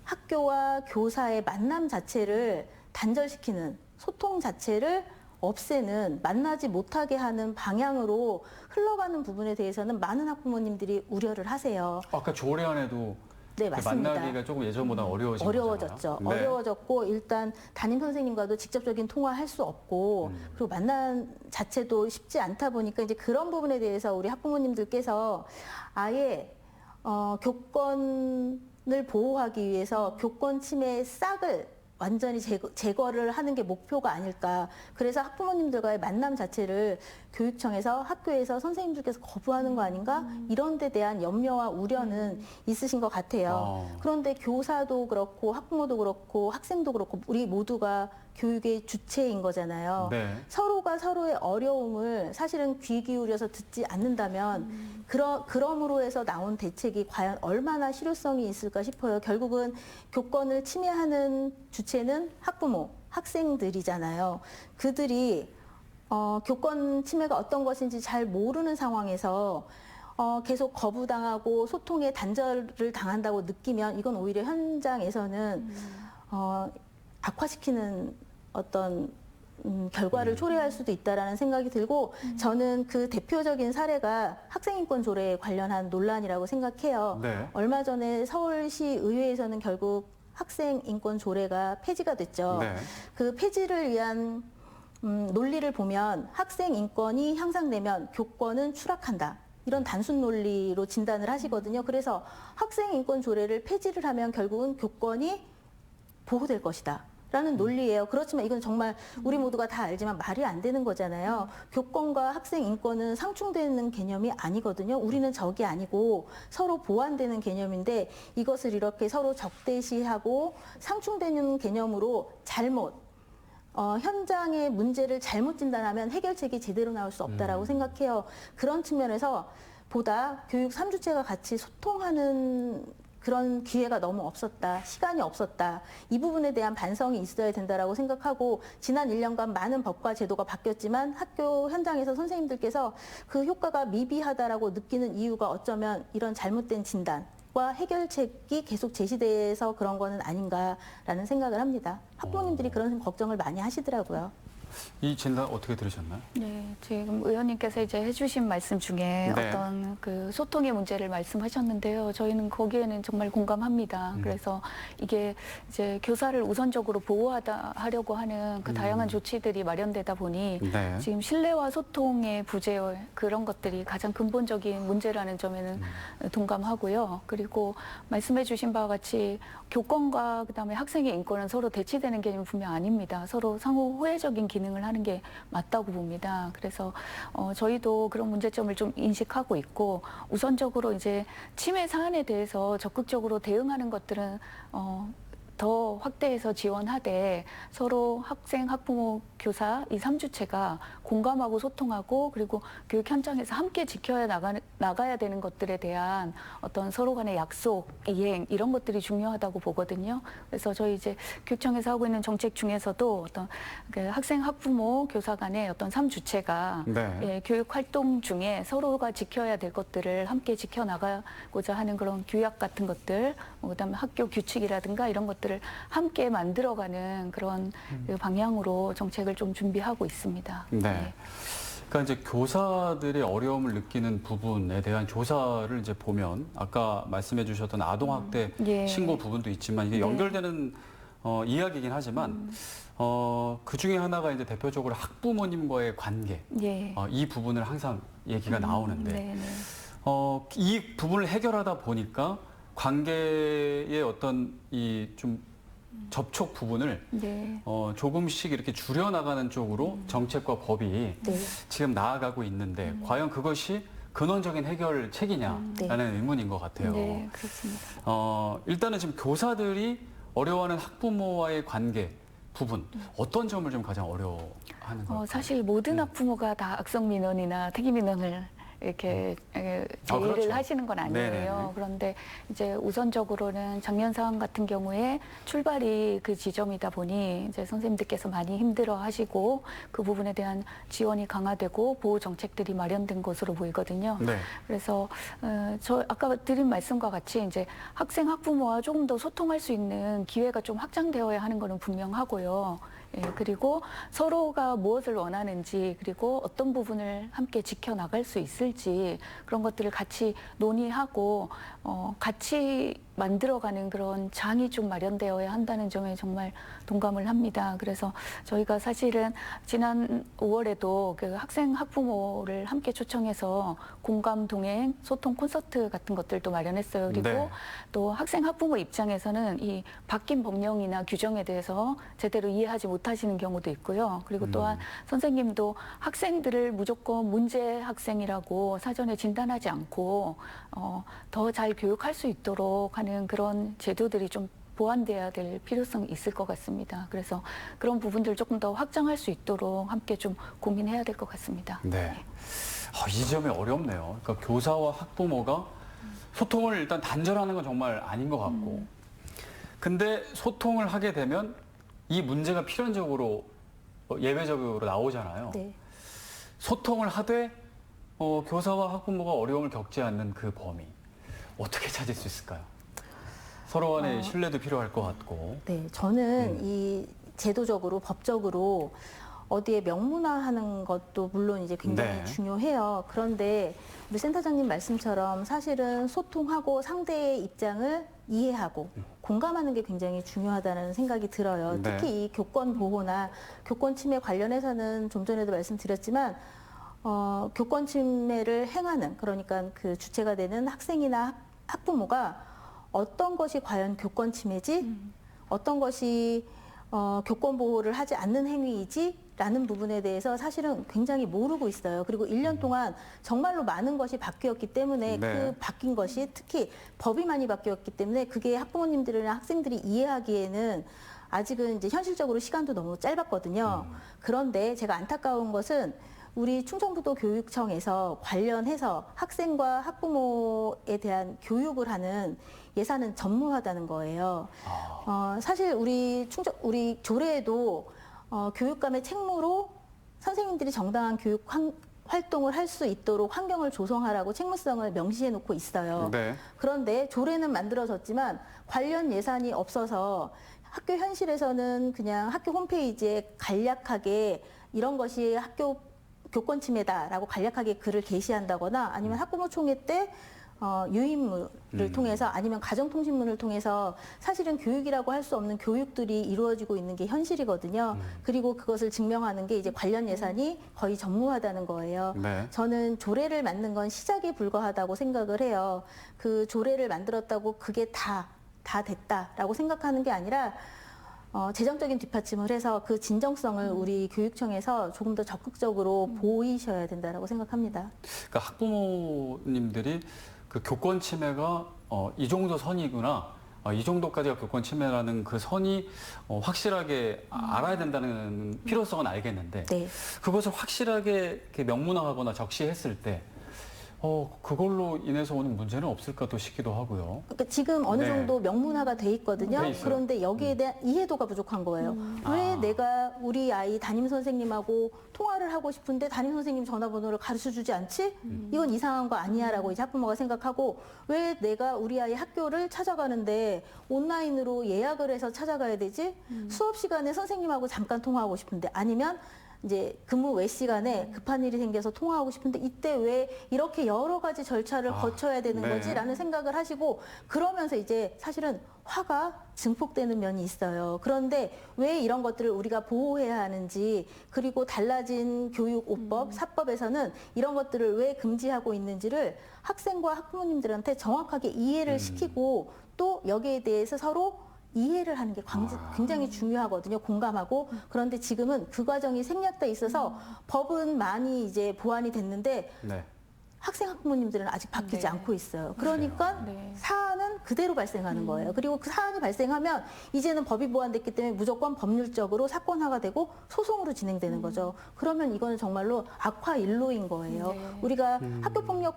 학교와 교사의 만남 자체를 단절시키는 소통 자체를 없애는 만나지 못하게 하는 방향으로 흘러가는 부분에 대해서는 많은 학부모님들이 우려를 하세요. 아까 조례 안에도 네, 맞습니다. 만나기가 조금 예전보다 어려워진 어려워졌죠. 거잖아요. 네. 어려워졌고 일단 담임 선생님과도 직접적인 통화할 수 없고 그리고 만남 자체도 쉽지 않다 보니까 이제 그런 부분에 대해서 우리 학부모님들께서 아예 교권을 보호하기 위해서 교권 침해의 싹을 완전히 제거를 하는 게 목표가 아닐까. 그래서 학부모님들과의 만남 자체를 교육청에서 학교에서 선생님들께서 거부하는 거 아닌가? 이런 데 대한 염려와 우려는 있으신 것 같아요. 그런데 교사도 그렇고 학부모도 그렇고 학생도 그렇고 우리 모두가 교육의 주체인 거잖아요. 네. 서로가 서로의 어려움을 사실은 귀 기울여서 듣지 않는다면 그럼으로 해서 나온 대책이 과연 얼마나 실효성이 있을까 싶어요. 결국은 교권을 침해하는 주체는 학부모, 학생들이잖아요. 그들이 교권 침해가 어떤 것인지 잘 모르는 상황에서 계속 거부당하고 소통에 단절을 당한다고 느끼면 이건 오히려 현장에서는 악화시키는 어떤 결과를 초래할 수도 있다라는 생각이 들고 저는 그 대표적인 사례가 학생인권 조례에 관련한 논란이라고 생각해요. 네. 얼마 전에 서울시 의회에서는 결국 학생인권 조례가 폐지가 됐죠. 네. 그 폐지를 위한 논리를 보면 학생 인권이 향상되면 교권은 추락한다. 이런 단순 논리로 진단을 하시거든요. 그래서 학생 인권 조례를 폐지를 하면 결국은 교권이 보호될 것이다. 라는 논리예요. 그렇지만 이건 정말 우리 모두가 다 알지만 말이 안 되는 거잖아요. 교권과 학생 인권은 상충되는 개념이 아니거든요. 우리는 적이 아니고 서로 보완되는 개념인데 이것을 이렇게 서로 적대시하고 상충되는 개념으로 잘못 현장의 문제를 잘못 진단하면 해결책이 제대로 나올 수 없다라고 생각해요. 그런 측면에서 보다 교육 3주체가 같이 소통하는 그런 기회가 너무 없었다. 시간이 없었다. 이 부분에 대한 반성이 있어야 된다라고 생각하고 지난 1년간 많은 법과 제도가 바뀌었지만 학교 현장에서 선생님들께서 그 효과가 미비하다라고 느끼는 이유가 어쩌면 이런 잘못된 진단과 해결책이 계속 제시돼서 그런 거는 아닌가라는 생각을 합니다. 학부모님들이 그런 걱정을 많이 하시더라고요. 이 진단 어떻게 들으셨나요? 네, 지금 의원님께서 이제 해주신 말씀 중에 네. 어떤 그 소통의 문제를 말씀하셨는데요. 저희는 거기에는 정말 공감합니다. 그래서 이게 이제 교사를 우선적으로 보호하려고 하는 그 다양한 조치들이 마련되다 보니 네. 지금 신뢰와 소통의 부재 그런 것들이 가장 근본적인 문제라는 점에는 동감하고요. 그리고 말씀해주신 바와 같이 교권과 그다음에 학생의 인권은 서로 대치되는 개념은 분명 아닙니다. 서로 상호 호혜적인 기능을 하는 게 맞다고 봅니다. 그래서 저희도 그런 문제점을 좀 인식하고 있고 우선적으로 이제 침해 사안에 대해서 적극적으로 대응하는 것들은 더 확대해서 지원하되 서로 학생, 학부모, 교사 이 3주체가 공감하고 소통하고 그리고 교육 현장에서 함께 지켜야 나가야 되는 것들에 대한 어떤 서로 간의 약속, 이행 이런 것들이 중요하다고 보거든요. 그래서 저희 이제 교육청에서 하고 있는 정책 중에서도 어떤 그 학생, 학부모, 교사 간의 어떤 3주체가 네. 예, 교육 활동 중에 서로가 지켜야 될 것들을 함께 지켜나가고자 하는 그런 규약 같은 것들, 그다음에 학교 규칙이라든가 이런 것들을 함께 만들어가는 그런 그 방향으로 정책을 좀 준비하고 있습니다. 네. 그러니까 이제 교사들이 어려움을 느끼는 부분에 대한 조사를 이제 보면 아까 말씀해 주셨던 아동학대 예. 신고 부분도 있지만 이게 네. 연결되는 이야기이긴 하지만 그 중에 하나가 이제 대표적으로 학부모님과의 관계 예. 이 부분을 항상 얘기가 나오는데 네, 네. 이 부분을 해결하다 보니까 관계의 어떤 이 좀 접촉 부분을 네. 조금씩 이렇게 줄여나가는 쪽으로 정책과 법이 네. 지금 나아가고 있는데 과연 그것이 근원적인 해결책이냐라는 의문인 것 같아요. 네, 그렇습니다. 일단은 지금 교사들이 어려워하는 학부모와의 관계 부분 어떤 점을 좀 가장 어려워하는 것 같아요? 사실 모든 학부모가 다 악성 민원이나 특이 민원을 이렇게 제의를 그렇죠. 하시는 건 아니에요. 네네네. 그런데 이제 우선적으로는 작년 사항 같은 경우에 출발이 그 지점이다 보니 이제 선생님들께서 많이 힘들어하시고 그 부분에 대한 지원이 강화되고 보호 정책들이 마련된 것으로 보이거든요. 네. 그래서 저 아까 드린 말씀과 같이 이제 학생 학부모와 조금 더 소통할 수 있는 기회가 좀 확장되어야 하는 것은 분명하고요. 예, 그리고 서로가 무엇을 원하는지 그리고 어떤 부분을 함께 지켜나갈 수 있을지 그런 것들을 같이 논의하고 같이 만들어가는 그런 장이 좀 마련되어야 한다는 점에 정말 동감을 합니다. 그래서 저희가 사실은 지난 5월에도 그 학생 학부모를 함께 초청해서 공감 동행 소통 콘서트 같은 것들도 마련했어요. 그리고 네. 또 학생 학부모 입장에서는 이 바뀐 법령이나 규정에 대해서 제대로 이해하지 못하시는 경우도 있고요. 그리고 또한 선생님도 학생들을 무조건 문제 학생이라고 사전에 진단하지 않고 더 잘 교육할 수 있도록 하는 그런 제도들이 좀 보완돼야 될 필요성이 있을 것 같습니다. 그래서 그런 부분들을 조금 더 확장할 수 있도록 함께 좀 고민해야 될 것 같습니다. 네. 이 점이 어렵네요. 그러니까 교사와 학부모가 소통을 일단 단절하는 건 정말 아닌 것 같고. 근데 소통을 하게 되면 이 문제가 필연적으로 예외적으로 나오잖아요. 네. 소통을 하되 교사와 학부모가 어려움을 겪지 않는 그 범위 어떻게 찾을 수 있을까요? 서로 간의 신뢰도 필요할 것 같고. 네, 저는 이 제도적으로 법적으로 어디에 명문화하는 것도 물론 이제 굉장히 네. 중요해요. 그런데 우리 센터장님 말씀처럼 사실은 소통하고 상대의 입장을 이해하고 공감하는 게 굉장히 중요하다는 생각이 들어요. 네. 특히 이 교권 보호나 교권 침해 관련해서는 좀 전에도 말씀드렸지만 교권 침해를 행하는 그러니까 그 주체가 되는 학생이나 학부모가 어떤 것이 과연 교권 침해지, 어떤 것이 교권 보호를 하지 않는 행위이지라는 부분에 대해서 사실은 굉장히 모르고 있어요. 그리고 1년 동안 정말로 많은 것이 바뀌었기 때문에 네. 그 바뀐 것이 특히 법이 많이 바뀌었기 때문에 그게 학부모님들이나 학생들이 이해하기에는 아직은 이제 현실적으로 시간도 너무 짧았거든요. 그런데 제가 안타까운 것은 우리 충청북도 교육청에서 관련해서 학생과 학부모에 대한 교육을 하는 예산은 전무하다는 거예요. 사실 우리 조례에도 교육감의 책무로 선생님들이 정당한 교육 활동을 할 수 있도록 환경을 조성하라고 책무성을 명시해 놓고 있어요. 네. 그런데 조례는 만들어졌지만 관련 예산이 없어서 학교 현실에서는 그냥 학교 홈페이지에 간략하게 이런 것이 학교 교권 침해다라고 간략하게 글을 게시한다거나 아니면 학부모 총회 때 유인물을 통해서 아니면 가정통신문을 통해서 사실은 교육이라고 할 수 없는 교육들이 이루어지고 있는 게 현실이거든요. 그리고 그것을 증명하는 게 이제 관련 예산이 거의 전무하다는 거예요. 네. 저는 조례를 만든 건 시작에 불과하다고 생각을 해요. 그 조례를 만들었다고 그게 다 됐다라고 생각하는 게 아니라 재정적인 뒷받침을 해서 그 진정성을 우리 교육청에서 조금 더 적극적으로 보이셔야 된다라고 생각합니다. 그러니까 학부모님들이 그 교권 침해가 이 정도 선이구나 이 정도까지가 교권 침해라는 그 선이 확실하게 알아야 된다는 필요성은 알겠는데 네. 그것을 확실하게 이렇게 명문화하거나 적시했을 때 그걸로 인해서 오는 문제는 없을까 또 싶기도 하고요. 그러니까 지금 어느 네. 정도 명문화가 돼 있거든요. 돼 있어요. 그런데 여기에 대한 이해도가 부족한 거예요. 왜 내가 우리 아이 담임 선생님하고 통화를 하고 싶은데 담임 선생님 전화번호를 가르쳐 주지 않지? 이건 이상한 거 아니야라고 이제 학부모가 생각하고 왜 내가 우리 아이 학교를 찾아가는데 온라인으로 예약을 해서 찾아가야 되지? 수업 시간에 선생님하고 잠깐 통화하고 싶은데 아니면 이제 근무 외 시간에 급한 일이 생겨서 통화하고 싶은데 이때 왜 이렇게 여러 가지 절차를 거쳐야 되는 네. 거지라는 생각을 하시고 그러면서 이제 사실은 화가 증폭되는 면이 있어요. 그런데 왜 이런 것들을 우리가 보호해야 하는지 그리고 달라진 교육오법, 사법에서는 이런 것들을 왜 금지하고 있는지를 학생과 학부모님들한테 정확하게 이해를 시키고 또 여기에 대해서 서로 이해를 하는 게 굉장히 중요하거든요. 공감하고. 그런데 지금은 그 과정이 생략돼 있어서 법은 많이 이제 보완이 됐는데 네. 학생 학부모님들은 아직 바뀌지 네. 않고 있어요. 그러니까 네. 사안은 그대로 발생하는 거예요. 그리고 그 사안이 발생하면 이제는 법이 보완됐기 때문에 무조건 법률적으로 사건화가 되고 소송으로 진행되는 거죠. 그러면 이거는 정말로 악화일로인 거예요. 네. 우리가 학교폭력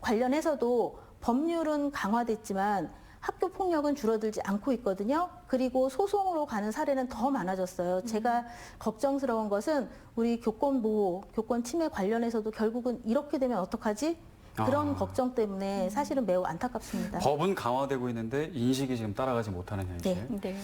관련해서도 법률은 강화됐지만 학교 폭력은 줄어들지 않고 있거든요. 그리고 소송으로 가는 사례는 더 많아졌어요. 제가 걱정스러운 것은 우리 교권 보호, 교권 침해 관련해서도 결국은 이렇게 되면 어떡하지? 그런 걱정 때문에 사실은 매우 안타깝습니다. 법은 강화되고 있는데 인식이 지금 따라가지 못하는 현실. 네. 네.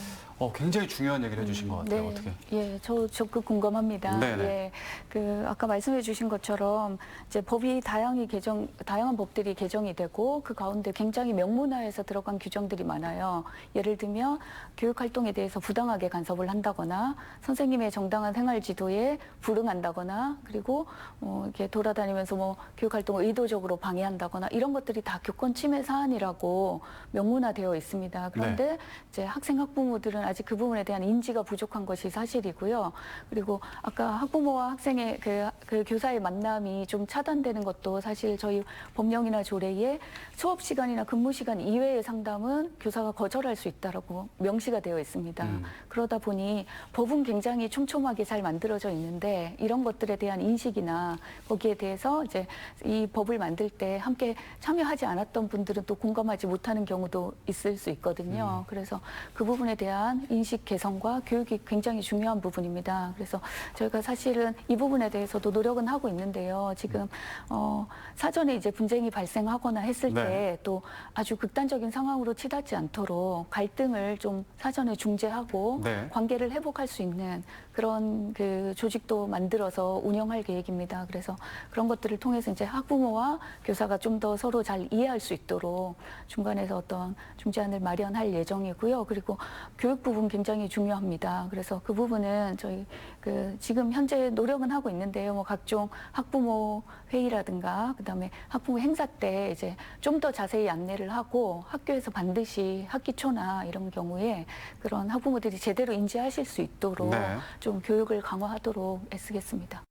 굉장히 중요한 얘기를 해주신 것 같아요. 어떻게? 예, 저 적극 공감합니다. 네네. 예, 아까 말씀해 주신 것처럼 이제 법이 다양한 법들이 개정이 되고 그 가운데 굉장히 명문화해서 들어간 규정들이 많아요. 예를 들면 교육 활동에 대해서 부당하게 간섭을 한다거나 선생님의 정당한 생활 지도에 불응한다거나 그리고 이렇게 돌아다니면서 교육 활동을 의도적으로 방해한다거나 이런 것들이 다 교권 침해 사안이라고 명문화되어 있습니다. 그런데 이제 학생 학부모들은 아직 그 부분에 대한 인지가 부족한 것이 사실이고요. 그리고 아까 학부모와 학생의 그 교사의 만남이 좀 차단되는 것도 사실 저희 법령이나 조례에 수업 시간이나 근무 시간 이외의 상담은 교사가 거절할 수 있다라고 명시가 되어 있습니다. 그러다 보니 법은 굉장히 촘촘하게 잘 만들어져 있는데 이런 것들에 대한 인식이나 거기에 대해서 이제 이 법을 만들 때 함께 참여하지 않았던 분들은 또 공감하지 못하는 경우도 있을 수 있거든요. 그래서 그 부분에 대한 인식 개선과 교육이 굉장히 중요한 부분입니다. 그래서 저희가 사실은 이 부분에 대해서도 노력은 하고 있는데요. 지금 사전에 이제 분쟁이 발생하거나 했을 네. 때 또 아주 극단적인 상황으로 치닫지 않도록 갈등을 좀 사전에 중재하고 네. 관계를 회복할 수 있는 그런 그 조직도 만들어서 운영할 계획입니다. 그래서 그런 것들을 통해서 이제 학부모와 교사가 좀 더 서로 잘 이해할 수 있도록 중간에서 어떤 중재안을 마련할 예정이고요. 그리고 교육 부분 굉장히 중요합니다. 그래서 그 부분은 저희 지금 현재 노력은 하고 있는데요. 각종 학부모 회의라든가 그다음에 학부모 행사 때 이제 좀 더 자세히 안내를 하고 학교에서 반드시 학기 초나 이런 경우에 그런 학부모들이 제대로 인지하실 수 있도록 네. 좀 교육을 강화하도록 애쓰겠습니다.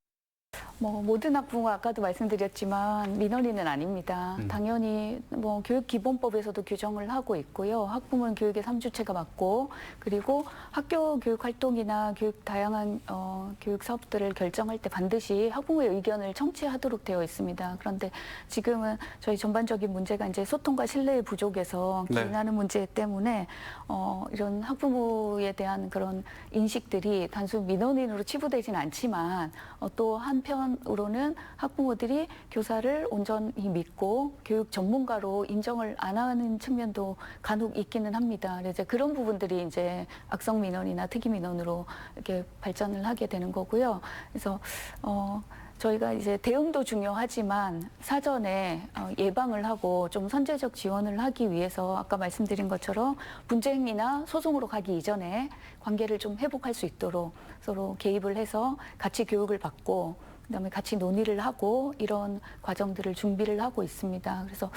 모든 학부모가 아까도 말씀드렸지만 민원인은 아닙니다. 당연히 교육기본법에서도 규정을 하고 있고요. 학부모는 교육의 3주체가 맞고 그리고 학교 교육 활동이나 다양한 교육 사업들을 결정할 때 반드시 학부모의 의견을 청취하도록 되어 있습니다. 그런데 지금은 저희 전반적인 문제가 이제 소통과 신뢰의 부족에서 네. 기인하는 문제 때문에 이런 학부모에 대한 그런 인식들이 단순 민원인으로 치부되지는 않지만 또 한편으로는 학부모들이 교사를 온전히 믿고 교육 전문가로 인정을 안 하는 측면도 간혹 있기는 합니다. 이제 그런 부분들이 이제 악성 민원이나 특이 민원으로 이렇게 발전을 하게 되는 거고요. 그래서 저희가 이제 대응도 중요하지만 사전에 예방을 하고 좀 선제적 지원을 하기 위해서 아까 말씀드린 것처럼 분쟁이나 소송으로 가기 이전에 관계를 좀 회복할 수 있도록 서로 개입을 해서 같이 교육을 받고 그다음에 같이 논의를 하고 이런 과정들을 준비를 하고 있습니다. 그래서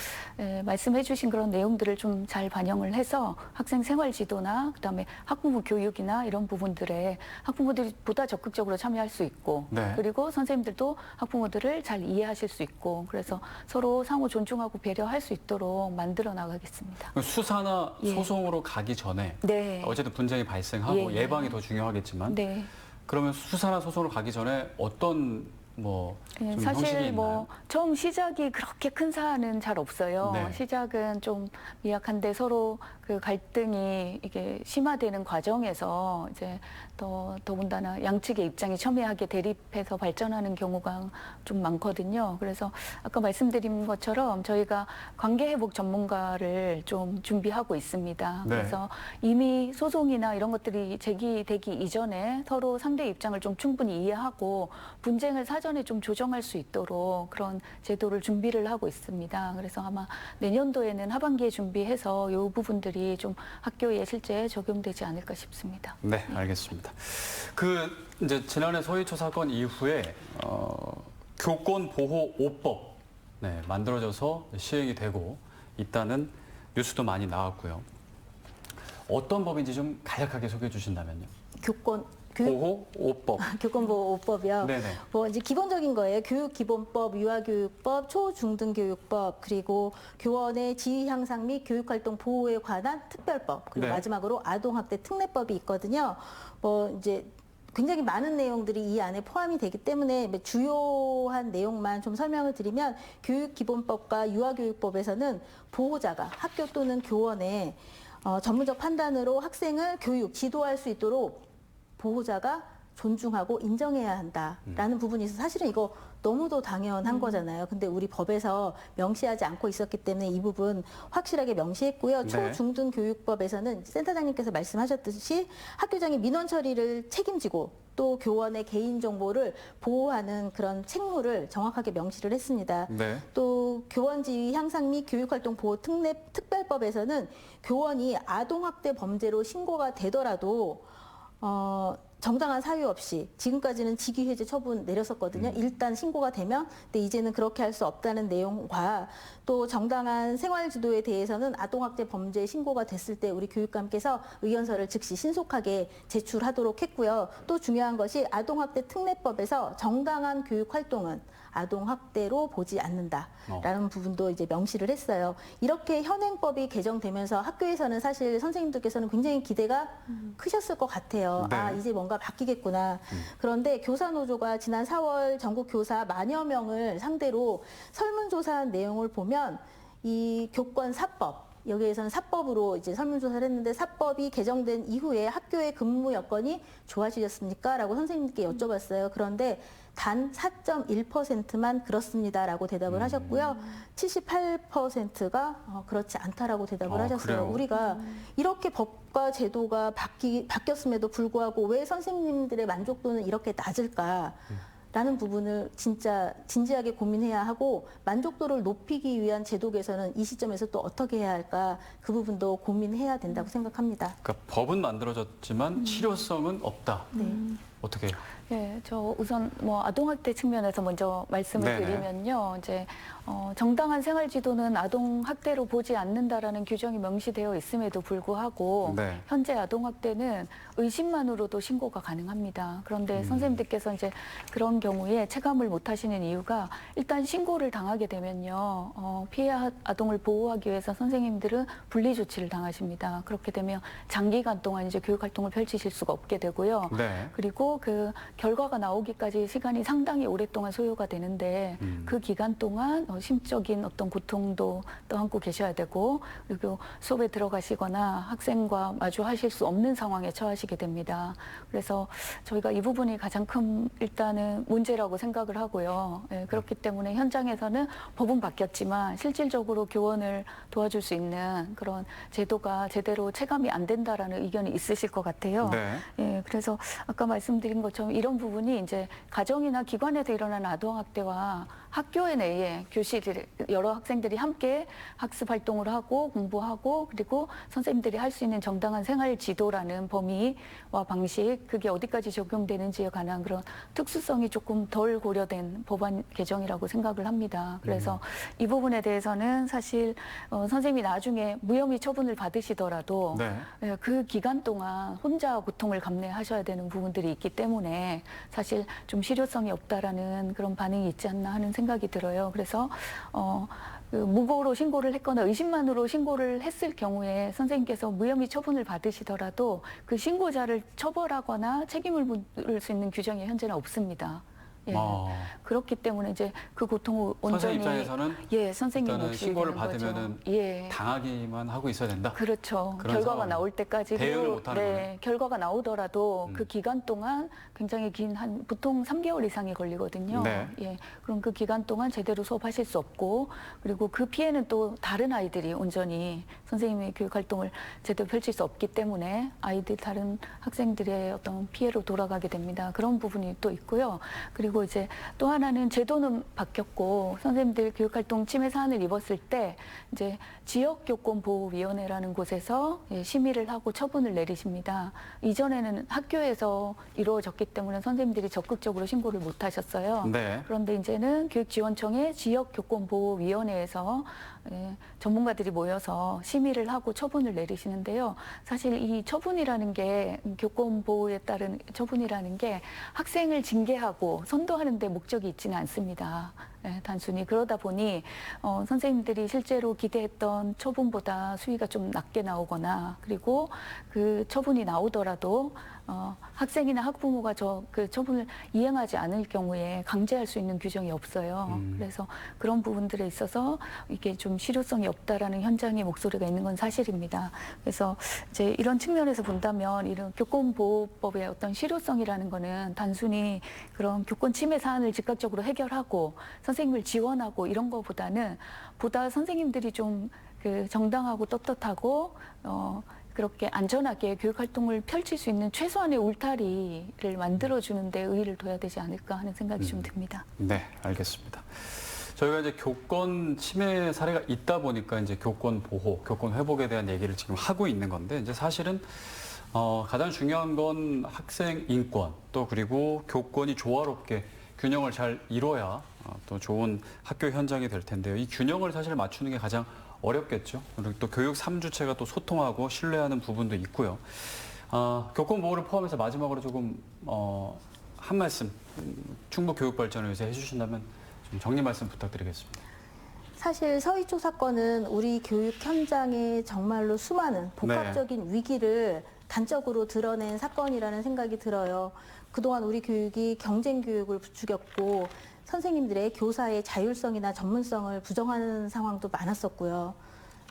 말씀해 주신 그런 내용들을 좀 잘 반영을 해서 학생 생활 지도나 그다음에 학부모 교육이나 이런 부분들에 학부모들이 보다 적극적으로 참여할 수 있고 네. 그리고 선생님들도 학부모들을 잘 이해하실 수 있고 그래서 서로 상호 존중하고 배려할 수 있도록 만들어 나가겠습니다. 수사나 예. 소송으로 가기 전에 네. 어쨌든 분쟁이 발생하고 예, 예. 예방이 더 중요하겠지만 네. 그러면 수사나 소송으로 가기 전에 어떤 좀 형식이 사실 있나요? 뭐 처음 시작이 그렇게 큰 사안은 잘 없어요. 네. 시작은 좀 미약한데 서로 그 갈등이 이게 심화되는 과정에서 이제 더군다나 양측의 입장이 첨예하게 대립해서 발전하는 경우가 좀 많거든요. 그래서 아까 말씀드린 것처럼 저희가 관계 회복 전문가를 좀 준비하고 있습니다. 네. 그래서 이미 소송이나 이런 것들이 제기되기 이전에 서로 상대 입장을 좀 충분히 이해하고 분쟁을 사전에 좀 조정할 수 있도록 그런 제도를 준비를 하고 있습니다. 그래서 아마 내년도에는 하반기에 준비해서 이 부분들이 좀 학교에 실제 적용되지 않을까 싶습니다. 네, 알겠습니다. 이제 지난해 서희초 사건 이후에 교권보호 5법 만들어져서 시행이 되고 있다는 뉴스도 많이 나왔고요. 어떤 법인지 좀 간략하게 소개해 주신다면요. 보호 5법. 교권보호 5법이요. 네네. 뭐 이제 기본적인 거예요. 교육기본법, 유아교육법, 초중등교육법, 그리고 교원의 지위 향상 및 교육활동 보호에 관한 특별법, 그리고 네. 마지막으로 아동학대 특례법이 있거든요. 뭐 이제 굉장히 많은 내용들이 이 안에 포함이 되기 때문에 주요한 내용만 좀 설명을 드리면 교육기본법과 유아교육법에서는 보호자가 학교 또는 교원의 전문적 판단으로 학생을 교육, 지도할 수 있도록 보호자가 존중하고 인정해야 한다라는 부분이 있어서 사실은 이거 너무도 당연한 거잖아요. 근데 우리 법에서 명시하지 않고 있었기 때문에 이 부분 확실하게 명시했고요. 네. 초중등교육법에서는 센터장님께서 말씀하셨듯이 학교장이 민원 처리를 책임지고 또 교원의 개인정보를 보호하는 그런 책무를 정확하게 명시를 했습니다. 네. 또 교원지위 향상 및 교육활동 보호 특별법에서는 교원이 아동학대 범죄로 신고가 되더라도 정당한 사유 없이 지금까지는 직위해제 처분 내렸었거든요. 일단 신고가 되면 근데 이제는 그렇게 할 수 없다는 내용과 또 정당한 생활지도에 대해서는 아동학대 범죄 신고가 됐을 때 우리 교육감께서 의견서를 즉시 신속하게 제출하도록 했고요. 또 중요한 것이 아동학대 특례법에서 정당한 교육활동은 아동학대로 보지 않는다라는 부분도 이제 명시를 했어요. 이렇게 현행법이 개정되면서 학교에서는 사실 선생님들께서는 굉장히 기대가 크셨을 것 같아요. 네. 아, 이제 뭔가 바뀌겠구나. 그런데 교사노조가 지난 4월 전국 교사 만여 명을 상대로 설문조사한 내용을 보면 이 교권사법, 여기에서는 사법으로 이제 설문조사를 했는데 사법이 개정된 이후에 학교의 근무 여건이 좋아지셨습니까? 라고 선생님께 여쭤봤어요. 그런데 단 4.1%만 그렇습니다라고 대답을 하셨고요. 78%가 그렇지 않다라고 대답을 하셨어요. 그래요? 우리가 이렇게 법과 제도가 바뀌었음에도 불구하고 왜 선생님들의 만족도는 이렇게 낮을까? 라는 부분을 진짜 진지하게 고민해야 하고 만족도를 높이기 위한 제도 개선은 이 시점에서 또 어떻게 해야 할까 그 부분도 고민해야 된다고 생각합니다. 그러니까 법은 만들어졌지만 실효성은 없다. 어떻게 해요? 네, 저 우선 뭐 아동학대 측면에서 먼저 말씀을 네네. 드리면요, 이제 정당한 생활지도는 아동학대로 보지 않는다라는 규정이 명시되어 있음에도 불구하고 네. 현재 아동학대는 의심만으로도 신고가 가능합니다. 그런데 선생님들께서 이제 그런 경우에 체감을 못하시는 이유가 일단 신고를 당하게 되면요, 피해 아동을 보호하기 위해서 선생님들은 분리 조치를 당하십니다. 그렇게 되면 장기간 동안 이제 교육 활동을 펼치실 수가 없게 되고요. 네. 그리고 그 결과가 나오기까지 시간이 상당히 오랫동안 소요가 되는데 그 기간 동안 심적인 어떤 고통도 떠안고 계셔야 되고 그리고 수업에 들어가시거나 학생과 마주하실 수 없는 상황에 처하시게 됩니다. 그래서 저희가 이 부분이 가장 큰 일단은 문제라고 생각을 하고요. 예, 그렇기 때문에 현장에서는 법은 바뀌었지만 실질적으로 교원을 도와줄 수 있는 그런 제도가 제대로 체감이 안 된다라는 의견이 있으실 것 같아요. 네. 예, 그래서 아까 말씀드린 것처럼 이런 부분이 이제 가정이나 기관에서 일어나는 아동학대와 학교에 내에 교실 여러 학생들이 함께 학습 활동을 하고 공부하고 그리고 선생님들이 할 수 있는 정당한 생활 지도라는 범위와 방식 그게 어디까지 적용되는지에 관한 그런 특수성이 조금 덜 고려된 법안 개정이라고 생각을 합니다. 그래서 이 부분에 대해서는 사실 선생님이 나중에 무혐의 처분을 받으시더라도 네. 그 기간 동안 혼자 고통을 감내하셔야 되는 부분들이 있기 때문에 사실 좀 실효성이 없다라는 그런 반응이 있지 않나 하는 생각이 들어요. 그래서 그 무고로 신고를 했거나 의심만으로 신고를 했을 경우에 선생님께서 무혐의 처분을 받으시더라도 그 신고자를 처벌하거나 책임을 물을 수 있는 규정이 현재는 없습니다. 예. 그렇기 때문에 이제 그 고통을 온전히 선생님 입장에서는 예, 선생님 일단은 몫이 신고를 되는 거죠. 받으면은 예. 당하기만 하고 있어야 된다. 그렇죠. 그런 결과가 상황. 나올 때까지 대응을 그리고, 못하는 거네. 결과가 나오더라도 그 기간 동안 굉장히 긴 한 보통 3개월 이상이 걸리거든요. 네. 예. 그럼 그 기간 동안 제대로 수업하실 수 없고 그리고 그 피해는 또 다른 아이들이 온전히 선생님의 교육 활동을 제대로 펼칠 수 없기 때문에 아이들 다른 학생들의 어떤 피해로 돌아가게 됩니다. 그런 부분이 또 있고요. 그리고 이제 또 하나는 제도는 바뀌었고 선생님들 교육활동 침해 사안을 입었을 때 이제 지역교권보호위원회라는 곳에서 심의를 하고 처분을 내리십니다. 이전에는 학교에서 이루어졌기 때문에 선생님들이 적극적으로 신고를 못 하셨어요. 네. 그런데 이제는 교육지원청의 지역교권보호위원회에서 전문가들이 모여서 심의를 하고 처분을 내리시는데요. 사실 이 처분이라는 게 교권보호에 따른 처분이라는 게 학생을 징계하고 선도하는 데 목적이 있지는 않습니다. 단순히 그러다 보니 선생님들이 실제로 기대했던 처분보다 수위가 좀 낮게 나오거나 그리고 그 처분이 나오더라도 학생이나 학부모가 그 처분을 이행하지 않을 경우에 강제할 수 있는 규정이 없어요. 그래서 그런 부분들에 있어서 이게 좀 실효성이 없다라는 현장의 목소리가 있는 건 사실입니다. 그래서 이제 이런 측면에서 본다면 이런 교권보호법의 어떤 실효성이라는 거는 단순히 그런 교권 침해 사안을 즉각적으로 해결하고 선생님을 지원하고 이런 거보다는 보다 선생님들이 좀 그 정당하고 떳떳하고 그렇게 안전하게 교육활동을 펼칠 수 있는 최소한의 울타리를 만들어주는 데 의의를 둬야 되지 않을까 하는 생각이 좀 듭니다. 네, 알겠습니다. 저희가 이제 교권 침해 사례가 있다 보니까 이제 교권 보호, 교권 회복에 대한 얘기를 지금 하고 있는 건데 이제 사실은 가장 중요한 건 학생 인권 또 그리고 교권이 조화롭게 균형을 잘 이뤄야 또 좋은 학교 현장이 될 텐데요. 이 균형을 사실 맞추는 게 가장 어렵겠죠. 그리고 또 교육 3주체가 또 소통하고 신뢰하는 부분도 있고요. 교권 보호를 포함해서 마지막으로 조금 한 말씀 충북 교육 발전을 위해서 해주신다면 좀 정리 말씀 부탁드리겠습니다. 사실 서희초 사건은 우리 교육 현장에 정말로 수많은 복합적인 위기를 단적으로 드러낸 사건이라는 생각이 들어요. 그동안 우리 교육이 경쟁 교육을 부추겼고 선생님들의 교사의 자율성이나 전문성을 부정하는 상황도 많았었고요.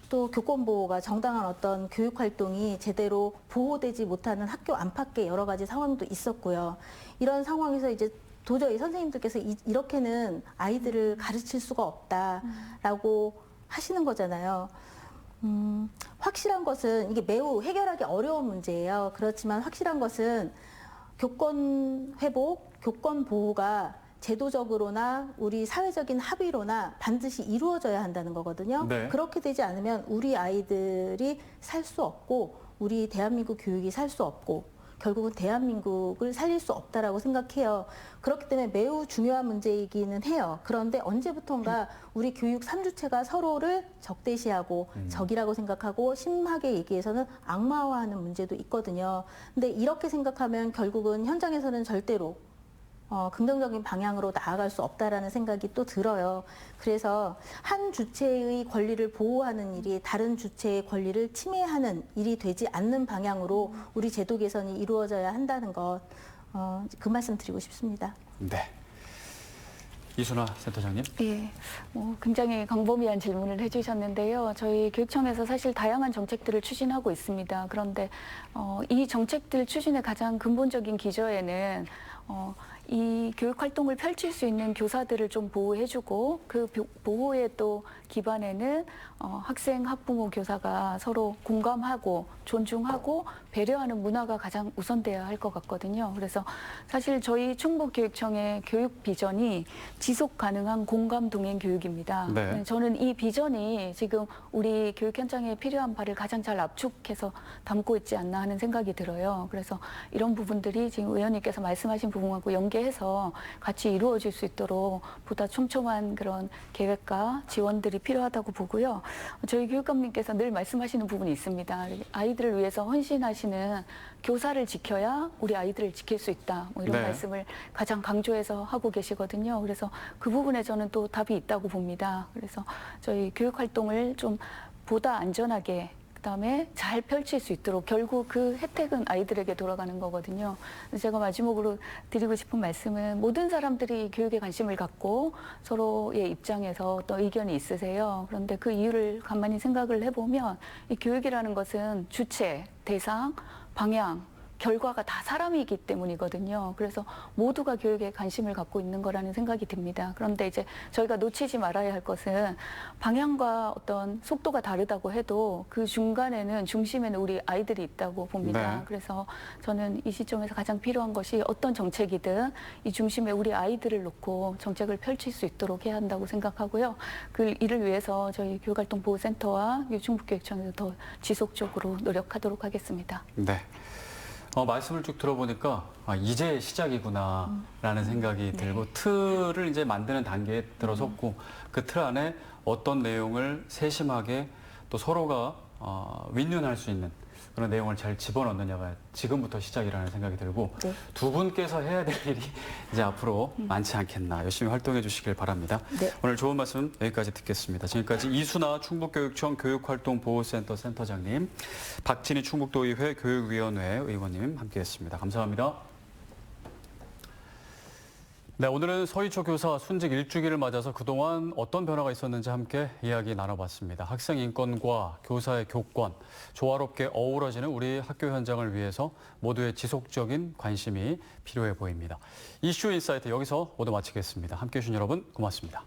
또 교권보호가 정당한 어떤 교육활동이 제대로 보호되지 못하는 학교 안팎의 여러 가지 상황도 있었고요. 이런 상황에서 이제 도저히 선생님들께서 이렇게는 아이들을 가르칠 수가 없다라고 하시는 거잖아요. 확실한 것은 이게 매우 해결하기 어려운 문제예요. 그렇지만 확실한 것은 교권 회복, 교권 보호가 제도적으로나 우리 사회적인 합의로나 반드시 이루어져야 한다는 거거든요. 네. 그렇게 되지 않으면 우리 아이들이 살 수 없고 우리 대한민국 교육이 살 수 없고 결국은 대한민국을 살릴 수 없다라고 생각해요. 그렇기 때문에 매우 중요한 문제이기는 해요. 그런데 언제부턴가 우리 교육 3주체가 서로를 적대시하고 적이라고 생각하고 심하게 얘기해서는 악마화하는 문제도 있거든요. 근데 이렇게 생각하면 결국은 현장에서는 절대로 긍정적인 방향으로 나아갈 수 없다라는 생각이 또 들어요. 그래서 한 주체의 권리를 보호하는 일이 다른 주체의 권리를 침해하는 일이 되지 않는 방향으로 우리 제도 개선이 이루어져야 한다는 것, 그 말씀 드리고 싶습니다. 네. 이순아 센터장님. 예, 굉장히 광범위한 질문을 해주셨는데요. 저희 교육청에서 사실 다양한 정책들을 추진하고 있습니다. 그런데 이 정책들 추진의 가장 근본적인 기저에는 이 교육 활동을 펼칠 수 있는 교사들을 좀 보호해주고 그 보호에 또 기반에는 학생, 학부모, 교사가 서로 공감하고 존중하고 배려하는 문화가 가장 우선돼야 할 것 같거든요. 그래서 사실 저희 충북교육청의 교육 비전이 지속 가능한 공감 동행 교육입니다. 네. 저는 이 비전이 지금 우리 교육 현장에 필요한 바를 가장 잘 압축해서 담고 있지 않나 하는 생각이 들어요. 그래서 이런 부분들이 지금 의원님께서 말씀하신 부분하고 연계해서 같이 이루어질 수 있도록 보다 촘촘한 그런 계획과 지원들이 필요하다고 보고요. 저희 교육감님께서 늘 말씀하시는 부분이 있습니다. 아이들을 위해서 헌신하시는 교사를 지켜야 우리 아이들을 지킬 수 있다. 뭐 이런 네. 말씀을 가장 강조해서 하고 계시거든요. 그래서 그 부분에 저는 또 답이 있다고 봅니다. 그래서 저희 교육 활동을 좀 보다 안전하게 그다음에 잘 펼칠 수 있도록 결국 그 혜택은 아이들에게 돌아가는 거거든요. 그래서 제가 마지막으로 드리고 싶은 말씀은 모든 사람들이 교육에 관심을 갖고 서로의 입장에서 어떤 의견이 있으세요. 그런데 그 이유를 가만히 생각을 해보면 이 교육이라는 것은 주체, 대상, 방향, 결과가 다 사람이기 때문이거든요. 그래서 모두가 교육에 관심을 갖고 있는 거라는 생각이 듭니다. 그런데 이제 저희가 놓치지 말아야 할 것은 방향과 어떤 속도가 다르다고 해도 그 중간에는 중심에는 우리 아이들이 있다고 봅니다. 네. 그래서 저는 이 시점에서 가장 필요한 것이 어떤 정책이든 이 중심에 우리 아이들을 놓고 정책을 펼칠 수 있도록 해야 한다고 생각하고요. 그 이를 위해서 저희 교육활동보호센터와 충북교육청에서 더 지속적으로 노력하도록 하겠습니다. 네. 말씀을 쭉 들어보니까 이제 시작이구나라는 생각이 들고 틀을 이제 만드는 단계에 들어섰고 그 틀 안에 어떤 내용을 세심하게 또 서로가 윈윈할 수 있는 그런 내용을 잘 집어넣느냐가 지금부터 시작이라는 생각이 들고 네. 두 분께서 해야 될 일이 이제 앞으로 많지 않겠나 열심히 활동해 주시길 바랍니다. 네. 오늘 좋은 말씀 여기까지 듣겠습니다. 지금까지 이순아 충북교육청 교육활동보호센터 센터장님, 박진희 충북도의회 교육위원회 의원님 함께했습니다. 감사합니다. 네, 오늘은 서희초 교사 순직 1주기를 맞아서 그동안 어떤 변화가 있었는지 함께 이야기 나눠봤습니다. 학생 인권과 교사의 교권, 조화롭게 어우러지는 우리 학교 현장을 위해서 모두의 지속적인 관심이 필요해 보입니다. 이슈 인사이트 여기서 모두 마치겠습니다. 함께해 주신 여러분 고맙습니다.